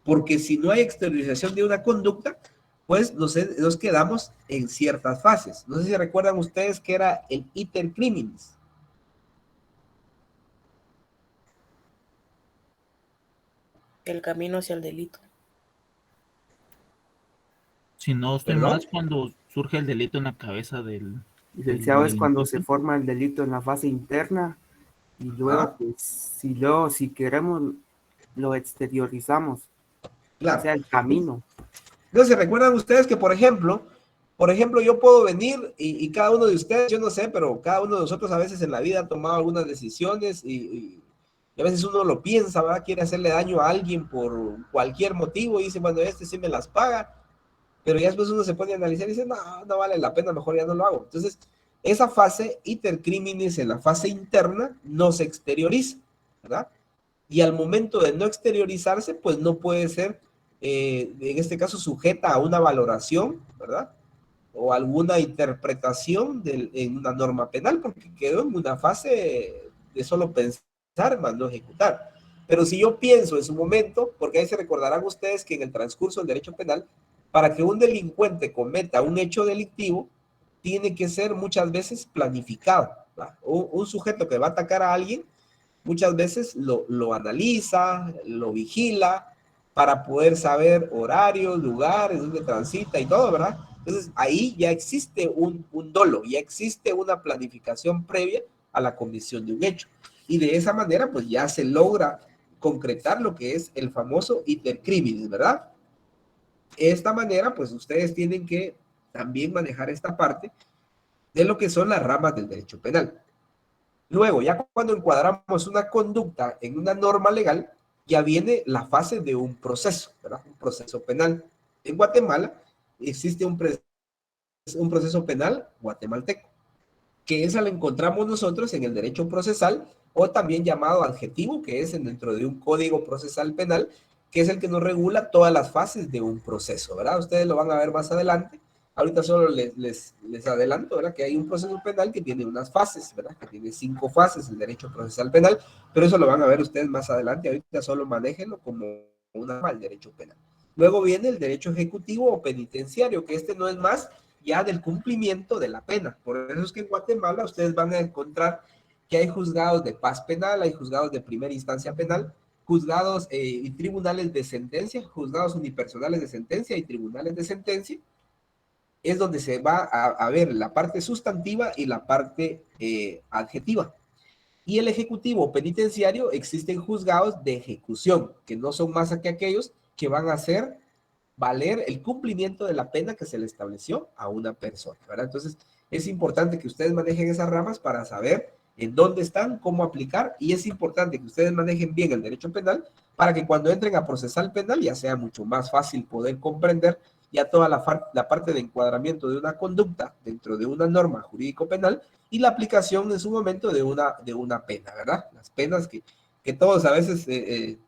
Porque si no hay exteriorización de una conducta, pues nos quedamos en ciertas fases. No sé si recuerdan ustedes que era el iter criminis. El camino hacia el delito. Si no estoy ¿Perdón? mal, es cuando surge el delito en la cabeza del Licenciado, es cuando delincuente. se forma el delito en la fase interna y luego, pues, si queremos, lo exteriorizamos. Claro. O sea, el camino. Entonces, ¿recuerdan ustedes que, por ejemplo, yo puedo venir y cada uno de ustedes, yo no sé, pero cada uno de nosotros a veces en la vida ha tomado algunas decisiones y a veces uno lo piensa, ¿verdad? Quiere hacerle daño a alguien por cualquier motivo y dice, bueno, este sí me las paga, pero ya después uno se pone a analizar y dice, no vale la pena, mejor ya no lo hago. Entonces, esa fase iter criminis en la fase interna no se exterioriza, ¿verdad? Y al momento de no exteriorizarse, pues no puede ser, en este caso, sujeta a una valoración, ¿verdad? O alguna interpretación en una norma penal, porque quedó en una fase de solo pensar, más no ejecutar. Pero si yo pienso en su momento, porque ahí se recordarán ustedes que en el transcurso del derecho penal, para que un delincuente cometa un hecho delictivo, tiene que ser muchas veces planificado, ¿verdad? Un sujeto que va a atacar a alguien, muchas veces lo analiza, lo vigila, para poder saber horarios, lugares, dónde transita y todo, ¿verdad? Entonces, ahí ya existe un dolo, ya existe una planificación previa a la comisión de un hecho. Y de esa manera, pues ya se logra concretar lo que es el famoso iter criminis, ¿verdad? De esta manera, pues ustedes tienen que también manejar esta parte de lo que son las ramas del derecho penal. Luego, ya cuando encuadramos una conducta en una norma legal, ya viene la fase de un proceso, ¿verdad? Un proceso penal. En Guatemala existe un proceso penal guatemalteco, que esa la encontramos nosotros en el derecho procesal, o también llamado adjetivo, que es dentro de un código procesal penal, que es el que nos regula todas las fases de un proceso, ¿verdad? Ustedes lo van a ver más adelante. Ahorita solo les adelanto, ¿verdad? Que hay un proceso penal que tiene unas fases, ¿verdad? Que tiene 5 fases el derecho procesal penal, pero eso lo van a ver ustedes más adelante. Ahorita solo manéjenlo como el derecho penal. Luego viene el derecho ejecutivo o penitenciario, que este no es más ya del cumplimiento de la pena. Por eso es que en Guatemala ustedes van a encontrar que hay juzgados de paz penal, hay juzgados de primera instancia penal, juzgados y tribunales de sentencia, juzgados unipersonales de sentencia y tribunales de sentencia. Es donde se va a ver la parte sustantiva y la parte adjetiva. Y el ejecutivo penitenciario, existen juzgados de ejecución, que no son más que aquellos que van a hacer valer el cumplimiento de la pena que se le estableció a una persona, ¿verdad? Entonces, es importante que ustedes manejen esas ramas para saber en dónde están, cómo aplicar, y es importante que ustedes manejen bien el derecho penal para que cuando entren a procesar penal ya sea mucho más fácil poder comprender ya toda la parte de encuadramiento de una conducta dentro de una norma jurídico-penal y la aplicación en su momento de una pena, ¿verdad? Las penas que todos a veces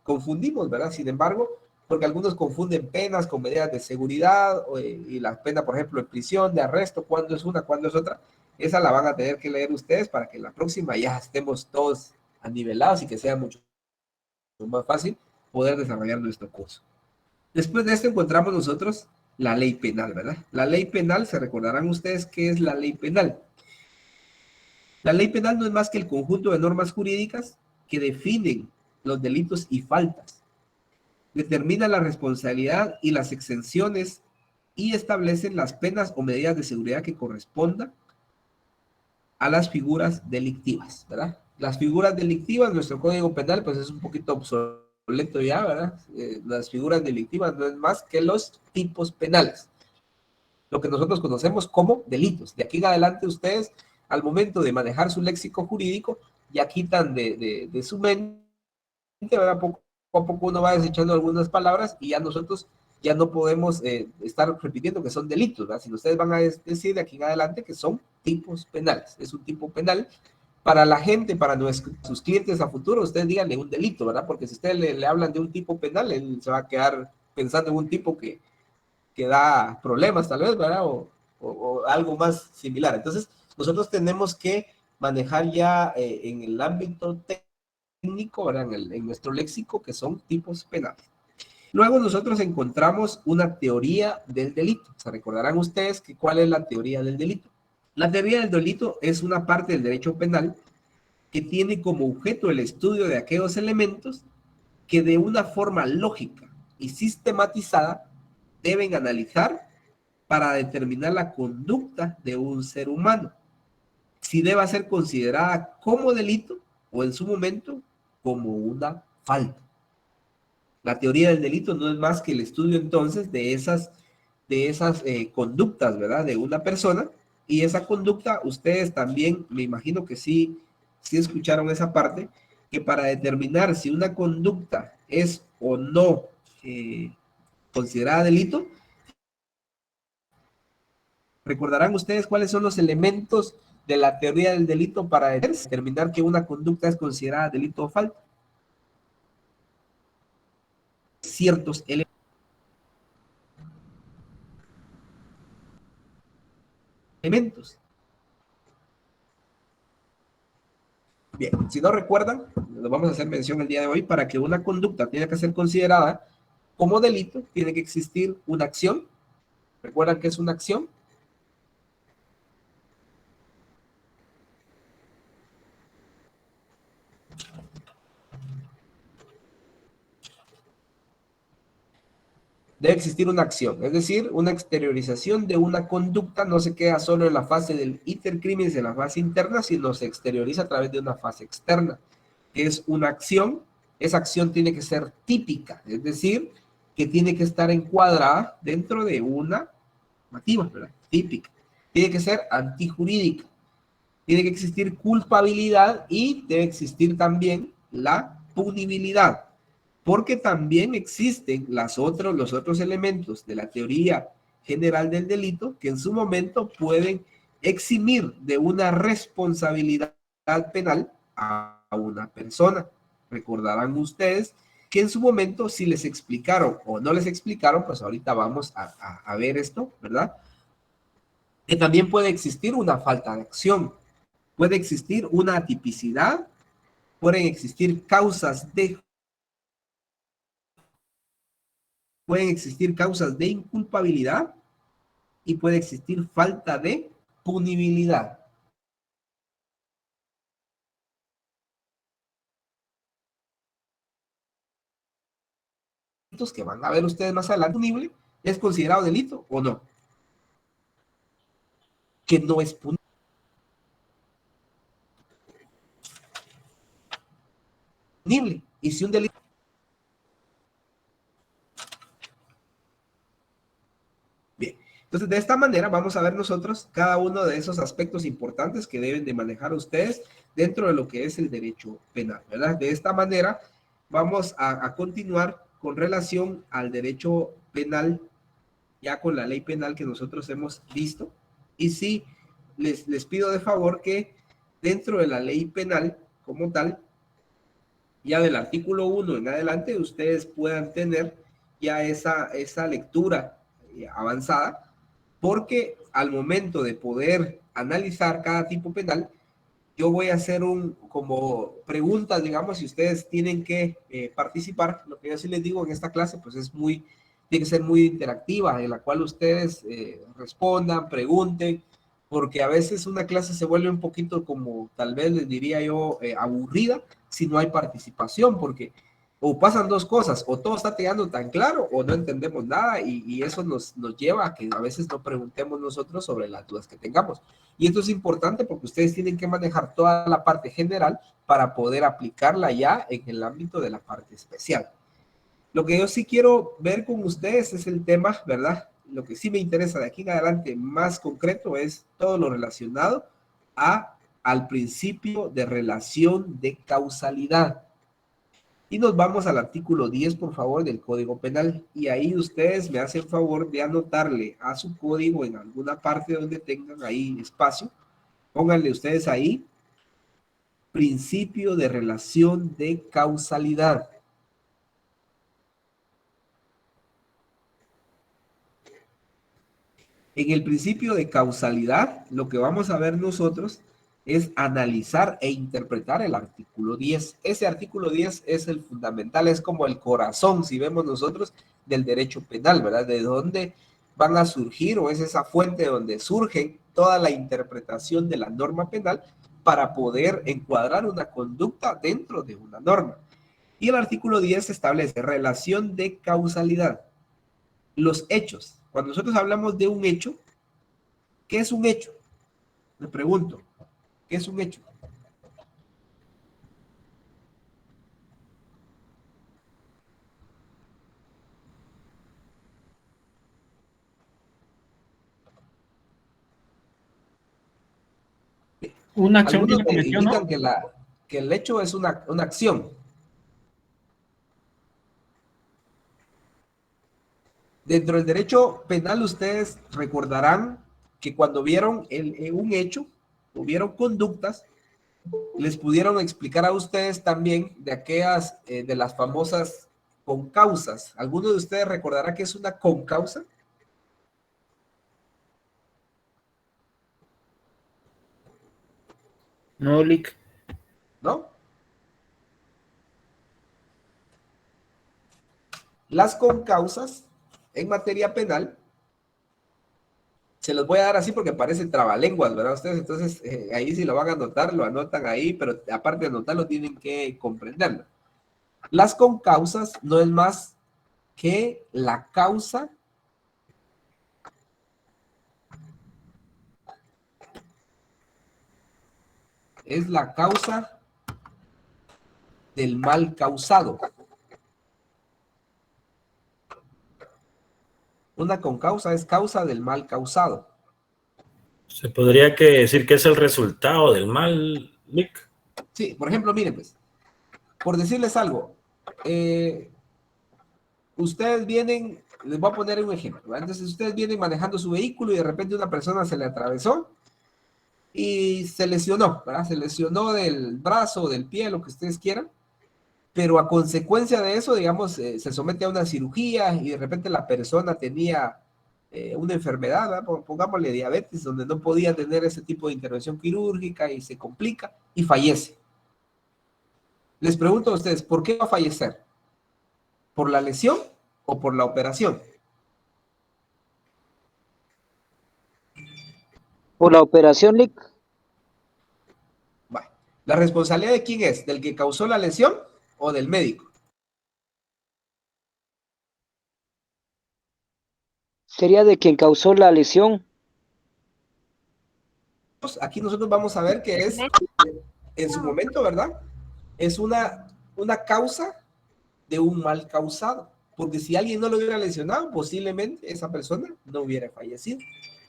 confundimos, ¿verdad? Sin embargo, porque algunos confunden penas con medidas de seguridad y la pena, por ejemplo, de prisión, de arresto, cuándo es una, cuándo es otra, esa la van a tener que leer ustedes para que la próxima ya estemos todos anivelados y que sea mucho más fácil poder desarrollar nuestro curso. Después de esto encontramos nosotros la ley penal, ¿verdad? La ley penal, se recordarán ustedes qué es la ley penal. La ley penal no es más que el conjunto de normas jurídicas que definen los delitos y faltas, determina la responsabilidad y las exenciones y establecen las penas o medidas de seguridad que correspondan a las figuras delictivas, ¿verdad? Las figuras delictivas, nuestro código penal, pues es un poquito obsoleto lento ya, ¿verdad? Las figuras delictivas no es más que los tipos penales, lo que nosotros conocemos como delitos. De aquí en adelante ustedes, al momento de manejar su léxico jurídico, ya quitan de su mente, ¿verdad? Poco a poco uno va desechando algunas palabras y ya nosotros ya no podemos estar repitiendo que son delitos, ¿verdad? Sino ustedes van a decir de aquí en adelante que son tipos penales. Es un tipo penal. Para la gente, para sus clientes a futuro, ustedes díganle un delito, ¿verdad? Porque si ustedes le hablan de un tipo penal, él se va a quedar pensando en un tipo que da problemas tal vez, ¿verdad? O algo más similar. Entonces, nosotros tenemos que manejar ya en el ámbito técnico, ¿verdad? En nuestro léxico, que son tipos penales. Luego nosotros encontramos una teoría del delito. Se recordarán ustedes que cuál es la teoría del delito. La teoría del delito es una parte del derecho penal que tiene como objeto el estudio de aquellos elementos que de una forma lógica y sistematizada deben analizar para determinar la conducta de un ser humano, si deba ser considerada como delito o en su momento como una falta. La teoría del delito no es más que el estudio entonces de esas conductas, ¿verdad? De una persona. Y esa conducta, ustedes también, me imagino que sí escucharon esa parte, que para determinar si una conducta es o no considerada delito, recordarán ustedes cuáles son los elementos de la teoría del delito para determinar que una conducta es considerada delito o falta. Ciertos elementos. Bien, si no recuerdan, lo vamos a hacer mención el día de hoy. Para que una conducta tenga que ser considerada como delito, tiene que existir una acción. ¿Recuerdan qué es una acción? Debe existir una acción, es decir, una exteriorización de una conducta. No se queda solo en la fase del intercrimen, en la fase interna, sino se exterioriza a través de una fase externa, que es una acción. Esa acción tiene que ser típica, es decir, que tiene que estar encuadrada dentro de una normativa, ¿verdad? Típica. Tiene que ser antijurídica, tiene que existir culpabilidad y debe existir también la punibilidad. Porque también existen los otros elementos de la teoría general del delito que en su momento pueden eximir de una responsabilidad penal a una persona. Recordarán ustedes que en su momento, si les explicaron o no les explicaron, pues ahorita vamos a ver esto, ¿verdad? Que también puede existir una falta de acción, puede existir una atipicidad, pueden existir pueden existir causas de inculpabilidad y puede existir falta de punibilidad. Que van a ver ustedes más adelante, punible, ¿es considerado delito o no? Que no es punible. Y si un delito... Entonces, de esta manera vamos a ver nosotros cada uno de esos aspectos importantes que deben de manejar ustedes dentro de lo que es el derecho penal, ¿verdad? De esta manera vamos a continuar con relación al derecho penal, ya con la ley penal que nosotros hemos visto. Y sí, les pido de favor que dentro de la ley penal como tal, ya del artículo 1 en adelante, ustedes puedan tener ya esa lectura avanzada, porque al momento de poder analizar cada tipo penal, yo voy a hacer como preguntas, digamos, si ustedes tienen que participar. Lo que yo sí les digo en esta clase, pues tiene que ser muy interactiva, en la cual ustedes respondan, pregunten, porque a veces una clase se vuelve un poquito como, tal vez les diría yo, aburrida si no hay participación, porque o pasan dos cosas, o todo está quedando tan claro o no entendemos nada, y eso nos lleva a que a veces no preguntemos nosotros sobre las dudas que tengamos. Y esto es importante porque ustedes tienen que manejar toda la parte general para poder aplicarla ya en el ámbito de la parte especial. Lo que yo sí quiero ver con ustedes es el tema, ¿verdad? Lo que sí me interesa de aquí en adelante más concreto es todo lo relacionado al principio de relación de causalidad. Y nos vamos al artículo 10, por favor, del Código Penal. Y ahí ustedes me hacen favor de anotarle a su código en alguna parte donde tengan ahí espacio. Pónganle ustedes ahí, principio de relación de causalidad. En el principio de causalidad, lo que vamos a ver nosotros es analizar e interpretar el artículo 10. Ese artículo 10 es el fundamental, es como el corazón, si vemos nosotros, del derecho penal, ¿verdad? De dónde van a surgir, o es esa fuente donde surge toda la interpretación de la norma penal para poder encuadrar una conducta dentro de una norma. Y el artículo 10 establece relación de causalidad. Los hechos. Cuando nosotros hablamos de un hecho, ¿qué es un hecho? Me pregunto. ¿Qué es un hecho? Una acción que Algunos se cometió, ¿no? indican que el hecho es una acción. Dentro del derecho penal, ustedes recordarán que cuando vieron un hecho, o vieron conductas, les pudieron explicar a ustedes también de aquellas, de las famosas concausas. ¿Alguno de ustedes recordará qué es una concausa? No, Lick. ¿No? Las concausas en materia penal, se los voy a dar así porque parecen trabalenguas, ¿verdad? Ustedes, entonces, ahí si lo van a anotar, lo anotan ahí, pero aparte de anotarlo, tienen que comprenderlo. Las concausas no es más que la causa del mal causado. Una concausa es causa del mal causado. Se podría decir que es el resultado del mal, Nick. Sí, por ejemplo, miren pues, por decirles algo, ustedes vienen, les voy a poner un ejemplo, ¿verdad? Entonces ustedes vienen manejando su vehículo y de repente una persona se le atravesó y se lesionó, ¿verdad? Se lesionó del brazo, del pie, lo que ustedes quieran, pero a consecuencia de eso, digamos, se somete a una cirugía y de repente la persona tenía una enfermedad, ¿verdad? Pongámosle diabetes, donde no podía tener ese tipo de intervención quirúrgica y se complica y fallece. Les pregunto a ustedes, ¿por qué va a fallecer? ¿Por la lesión o por la operación? Por la operación, Lick. Bueno, ¿la responsabilidad de quién es? ¿Del que causó la lesión o del médico? Sería de quien causó la lesión. Aquí nosotros vamos a ver que es, en su momento, ¿verdad? Es una causa de un mal causado. Porque si alguien no lo hubiera lesionado, posiblemente esa persona no hubiera fallecido.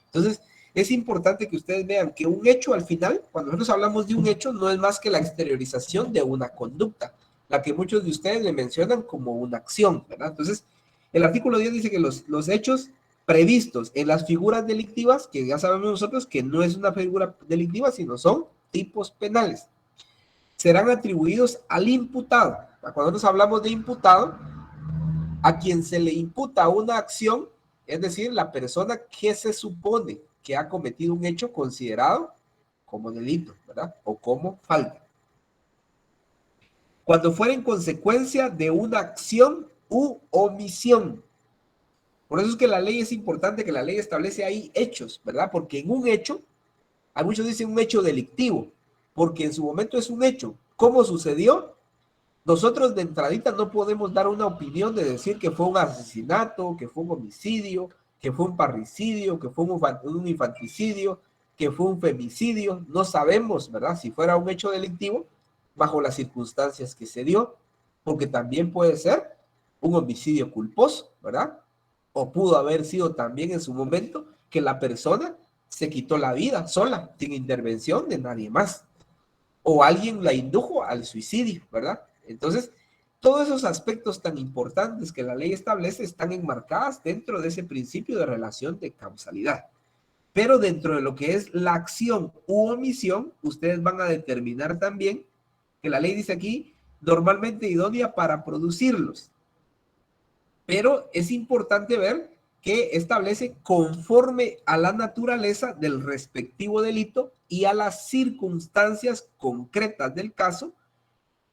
Entonces, es importante que ustedes vean que un hecho al final, cuando nosotros hablamos de un hecho, no es más que la exteriorización de una conducta, la que muchos de ustedes le mencionan como una acción, ¿verdad? Entonces, el artículo 10 dice que los hechos previstos en las figuras delictivas, que ya sabemos nosotros que no es una figura delictiva, sino son tipos penales, serán atribuidos al imputado. Cuando nosotros hablamos de imputado, a quien se le imputa una acción, es decir, la persona que se supone que ha cometido un hecho considerado como delito, ¿verdad? O como falta. Cuando fuera en consecuencia de una acción u omisión. Por eso es que la ley es importante, que la ley establece ahí hechos, ¿verdad? Porque en un hecho, a muchos dicen un hecho delictivo, porque en su momento es un hecho. ¿Cómo sucedió? Nosotros de entradita no podemos dar una opinión de decir que fue un asesinato, que fue un homicidio, que fue un parricidio, que fue un infanticidio, que fue un femicidio. No sabemos, ¿verdad? Si fuera un hecho delictivo, bajo las circunstancias que se dio, porque también puede ser un homicidio culposo, ¿verdad? O pudo haber sido también en su momento que la persona se quitó la vida sola, sin intervención de nadie más. O alguien la indujo al suicidio, ¿verdad? Entonces, todos esos aspectos tan importantes que la ley establece están enmarcadas dentro de ese principio de relación de causalidad. Pero dentro de lo que es la acción u omisión, ustedes van a determinar también que la ley dice aquí, normalmente idónea para producirlos. Pero es importante ver que establece conforme a la naturaleza del respectivo delito y a las circunstancias concretas del caso,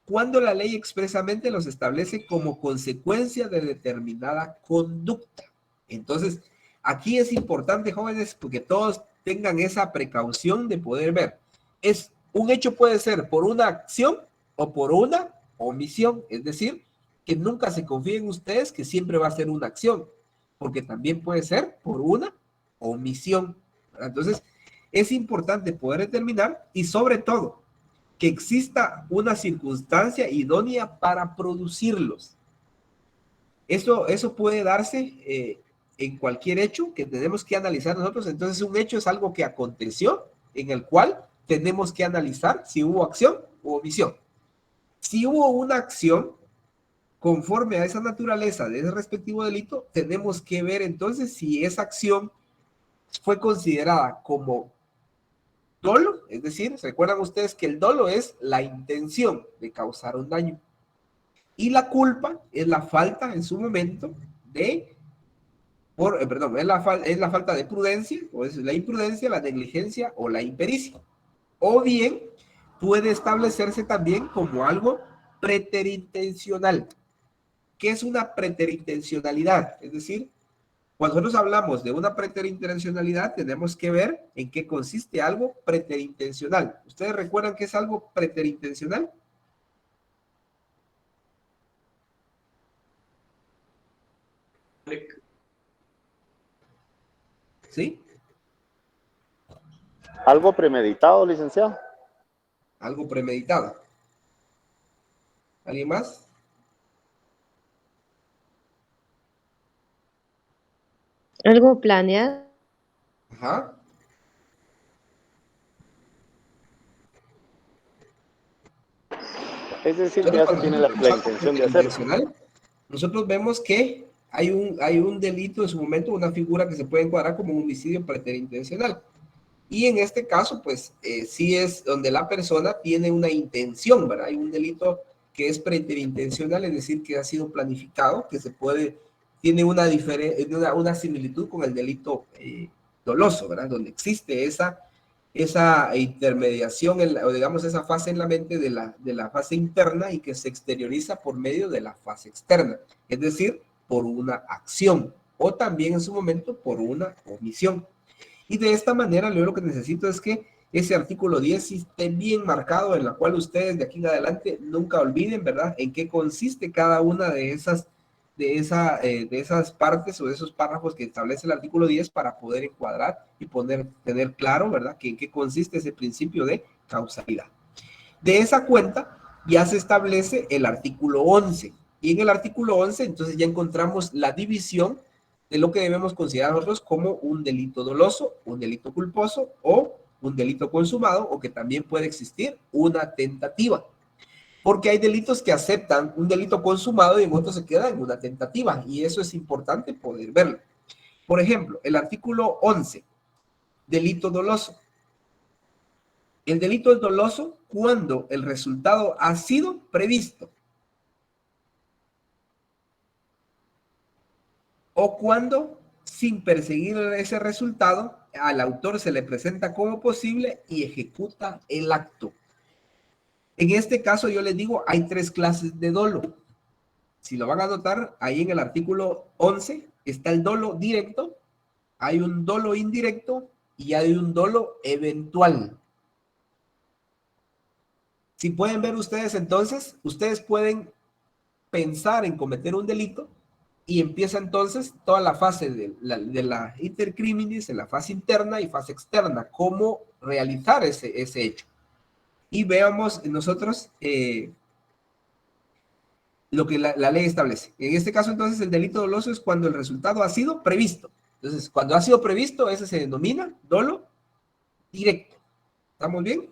cuando la ley expresamente los establece como consecuencia de determinada conducta. Entonces, aquí es importante, jóvenes, porque todos tengan esa precaución de poder ver. Un hecho puede ser por una acción o por una omisión, es decir, que nunca se confíen ustedes que siempre va a ser una acción, porque también puede ser por una omisión. Entonces, es importante poder determinar y sobre todo que exista una circunstancia idónea para producirlos. Eso puede darse en cualquier hecho que tenemos que analizar nosotros. Entonces, un hecho es algo que aconteció en el cual tenemos que analizar si hubo acción u omisión. Si hubo una acción conforme a esa naturaleza de ese respectivo delito, tenemos que ver entonces si esa acción fue considerada como dolo, es decir, recuerdan ustedes que el dolo es la intención de causar un daño y la culpa es la falta en su momento de, es la falta de prudencia, o es la imprudencia, la negligencia o la impericia. O bien puede establecerse también como algo preterintencional. ¿Qué es una preterintencionalidad? Es decir, cuando nosotros hablamos de una preterintencionalidad, tenemos que ver en qué consiste algo preterintencional. ¿Ustedes recuerdan qué es algo preterintencional? ¿Sí? ¿Algo premeditado, licenciado? Algo premeditado. ¿Alguien más? Algo planeado. Ajá. Es decir, que ya se tiene la intención de hacerlo. Nosotros vemos que hay un delito en su momento, una figura que se puede encuadrar como un homicidio preterintencional. Y en este caso, pues, sí es donde la persona tiene una intención, ¿verdad? Hay un delito que es preterintencional, es decir, que ha sido planificado, que tiene una similitud con el delito doloso, ¿verdad? Donde existe esa intermediación, o digamos esa fase en la mente de la fase interna y que se exterioriza por medio de la fase externa, es decir, por una acción o también en su momento por una omisión. Y de esta manera yo lo que necesito es que ese artículo 10 esté bien marcado, en la cual ustedes de aquí en adelante nunca olviden, ¿verdad?, en qué consiste cada una de esas partes o de esos párrafos que establece el artículo 10 para poder encuadrar y tener claro, ¿verdad?, que en qué consiste ese principio de causalidad. De esa cuenta ya se establece el artículo 11 y en el artículo 11 entonces ya encontramos la división de lo que debemos considerar nosotros como un delito doloso, un delito culposo o un delito consumado, o que también puede existir una tentativa. Porque hay delitos que aceptan un delito consumado y en otros se queda en una tentativa, y eso es importante poder verlo. Por ejemplo, el artículo 11, delito doloso. El delito es doloso cuando el resultado ha sido previsto o cuando, sin perseguir ese resultado, al autor se le presenta como posible y ejecuta el acto. En este caso, yo les digo, hay 3 clases de dolo. Si lo van a notar, ahí en el artículo 11 está el dolo directo, hay un dolo indirecto y hay un dolo eventual. Si pueden ver ustedes entonces, ustedes pueden pensar en cometer un delito y empieza entonces toda la fase de la intercriminis, en la fase interna y fase externa, cómo realizar ese hecho. Y veamos nosotros lo que la ley establece. En este caso, entonces, el delito doloso es cuando el resultado ha sido previsto. Entonces, cuando ha sido previsto, ese se denomina dolo directo. ¿Estamos bien?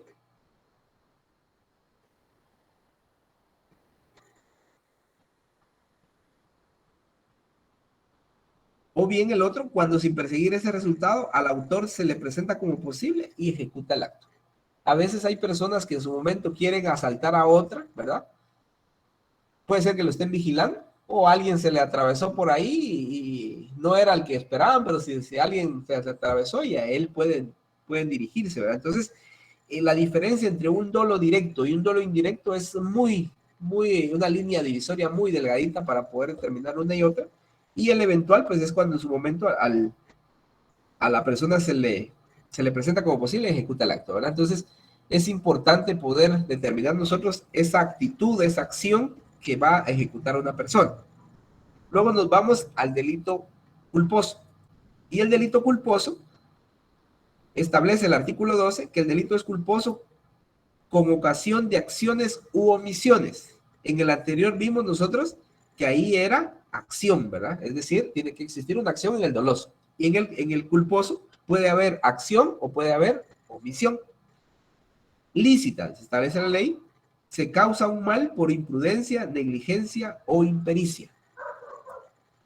O bien el otro, cuando sin perseguir ese resultado, al autor se le presenta como posible y ejecuta el acto. A veces hay personas que en su momento quieren asaltar a otra, ¿verdad? Puede ser que lo estén vigilando, o alguien se le atravesó por ahí y no era el que esperaban, pero si alguien se atravesó y a él pueden dirigirse, ¿verdad? Entonces, la diferencia entre un dolo directo y un dolo indirecto es una línea divisoria muy delgadita para poder determinar una y otra. Y el eventual, pues es cuando en su momento a la persona se le presenta como posible y ejecuta el acto, ¿verdad? Entonces, es importante poder determinar nosotros esa actitud, esa acción que va a ejecutar una persona. Luego nos vamos al delito culposo. Y el delito culposo establece el artículo 12 que el delito es culposo con ocasión de acciones u omisiones. En el anterior vimos nosotros que ahí era acción, ¿verdad? Es decir, tiene que existir una acción en el doloso. Y en el culposo puede haber acción o puede haber omisión. Lícita, se establece la ley, se causa un mal por imprudencia, negligencia o impericia.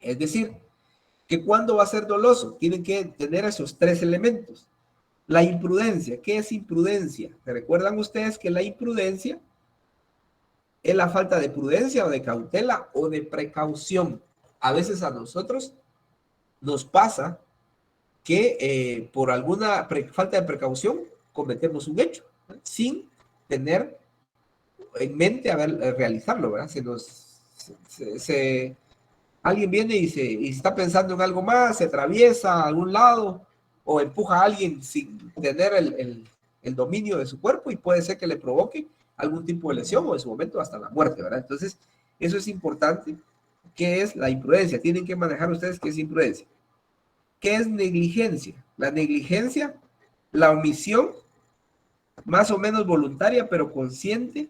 Es decir, que cuando va a ser doloso, tienen que tener esos tres elementos. La imprudencia, ¿qué es imprudencia? ¿Recuerdan ustedes que la imprudencia es la falta de prudencia o de cautela o de precaución? A veces a nosotros nos pasa que por alguna falta de precaución cometemos un hecho, ¿no? Sin tener en mente realizarlo, ¿verdad? Alguien viene y está pensando en algo más, se atraviesa a algún lado o empuja a alguien sin tener el dominio de su cuerpo y puede ser que le provoque algún tipo de lesión o en su momento hasta la muerte, ¿verdad? Entonces, eso es importante. ¿Qué es la imprudencia? Tienen que manejar ustedes qué es imprudencia. ¿Qué es negligencia? La negligencia, la omisión, más o menos voluntaria, pero consciente,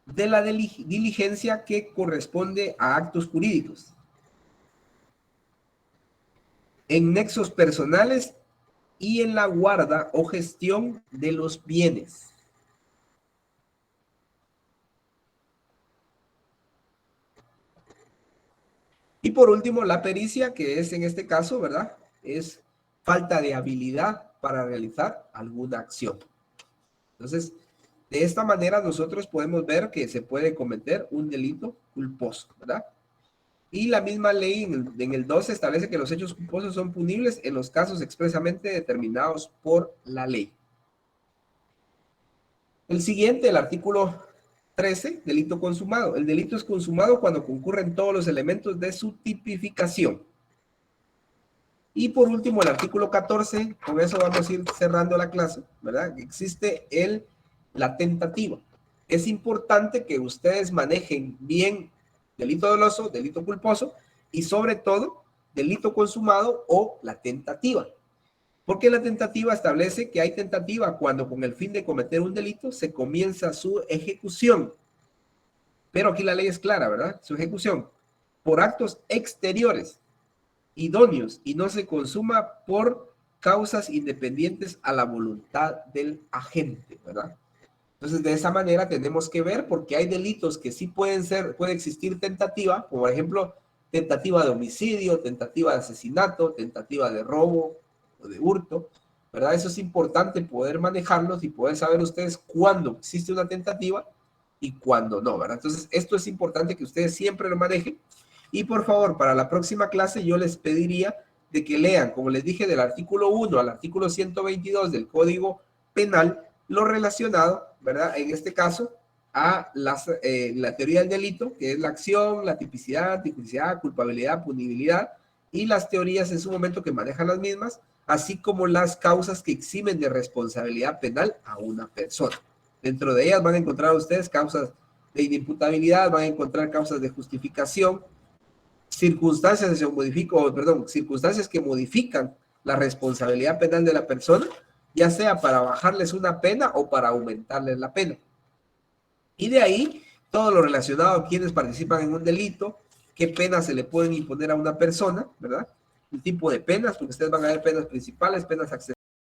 de la diligencia que corresponde a actos jurídicos, en nexos personales y en la guarda o gestión de los bienes. Y por último, la pericia, que es en este caso, ¿verdad? Es falta de habilidad para realizar alguna acción. Entonces, de esta manera nosotros podemos ver que se puede cometer un delito culposo, ¿verdad? Y la misma ley en el 12 establece que los hechos culposos son punibles en los casos expresamente determinados por la ley. El siguiente, el artículo 13, delito consumado. El delito es consumado cuando concurren todos los elementos de su tipificación. Y por último, el artículo 14, con eso vamos a ir cerrando la clase, ¿verdad? Existe la tentativa. Es importante que ustedes manejen bien delito doloso, delito culposo y sobre todo delito consumado o la tentativa. Porque la tentativa establece que hay tentativa cuando con el fin de cometer un delito se comienza su ejecución. Pero aquí la ley es clara, ¿verdad? Su ejecución por actos exteriores, idóneos, y no se consuma por causas independientes a la voluntad del agente, ¿verdad? Entonces, de esa manera tenemos que ver, porque hay delitos que sí puede existir tentativa, como por ejemplo, tentativa de homicidio, tentativa de asesinato, tentativa de robo o de hurto, ¿verdad? Eso es importante poder manejarlos y poder saber ustedes cuándo existe una tentativa y cuándo no, ¿verdad? Entonces, esto es importante que ustedes siempre lo manejen. Y por favor, para la próxima clase yo les pediría de que lean, como les dije, del artículo 1 al artículo 122 del Código Penal, lo relacionado, ¿verdad? En este caso, a la teoría del delito, que es la acción, la tipicidad, culpabilidad, punibilidad, y las teorías en su momento que manejan las mismas, así como las causas que eximen de responsabilidad penal a una persona. Dentro de ellas van a encontrar ustedes causas de inimputabilidad, van a encontrar causas de justificación, circunstancias que modifican la responsabilidad penal de la persona, ya sea para bajarles una pena o para aumentarles la pena. Y de ahí, todo lo relacionado a quienes participan en un delito, qué penas se le pueden imponer a una persona, ¿verdad? El tipo de penas, porque ustedes van a ver penas principales, penas accesorias,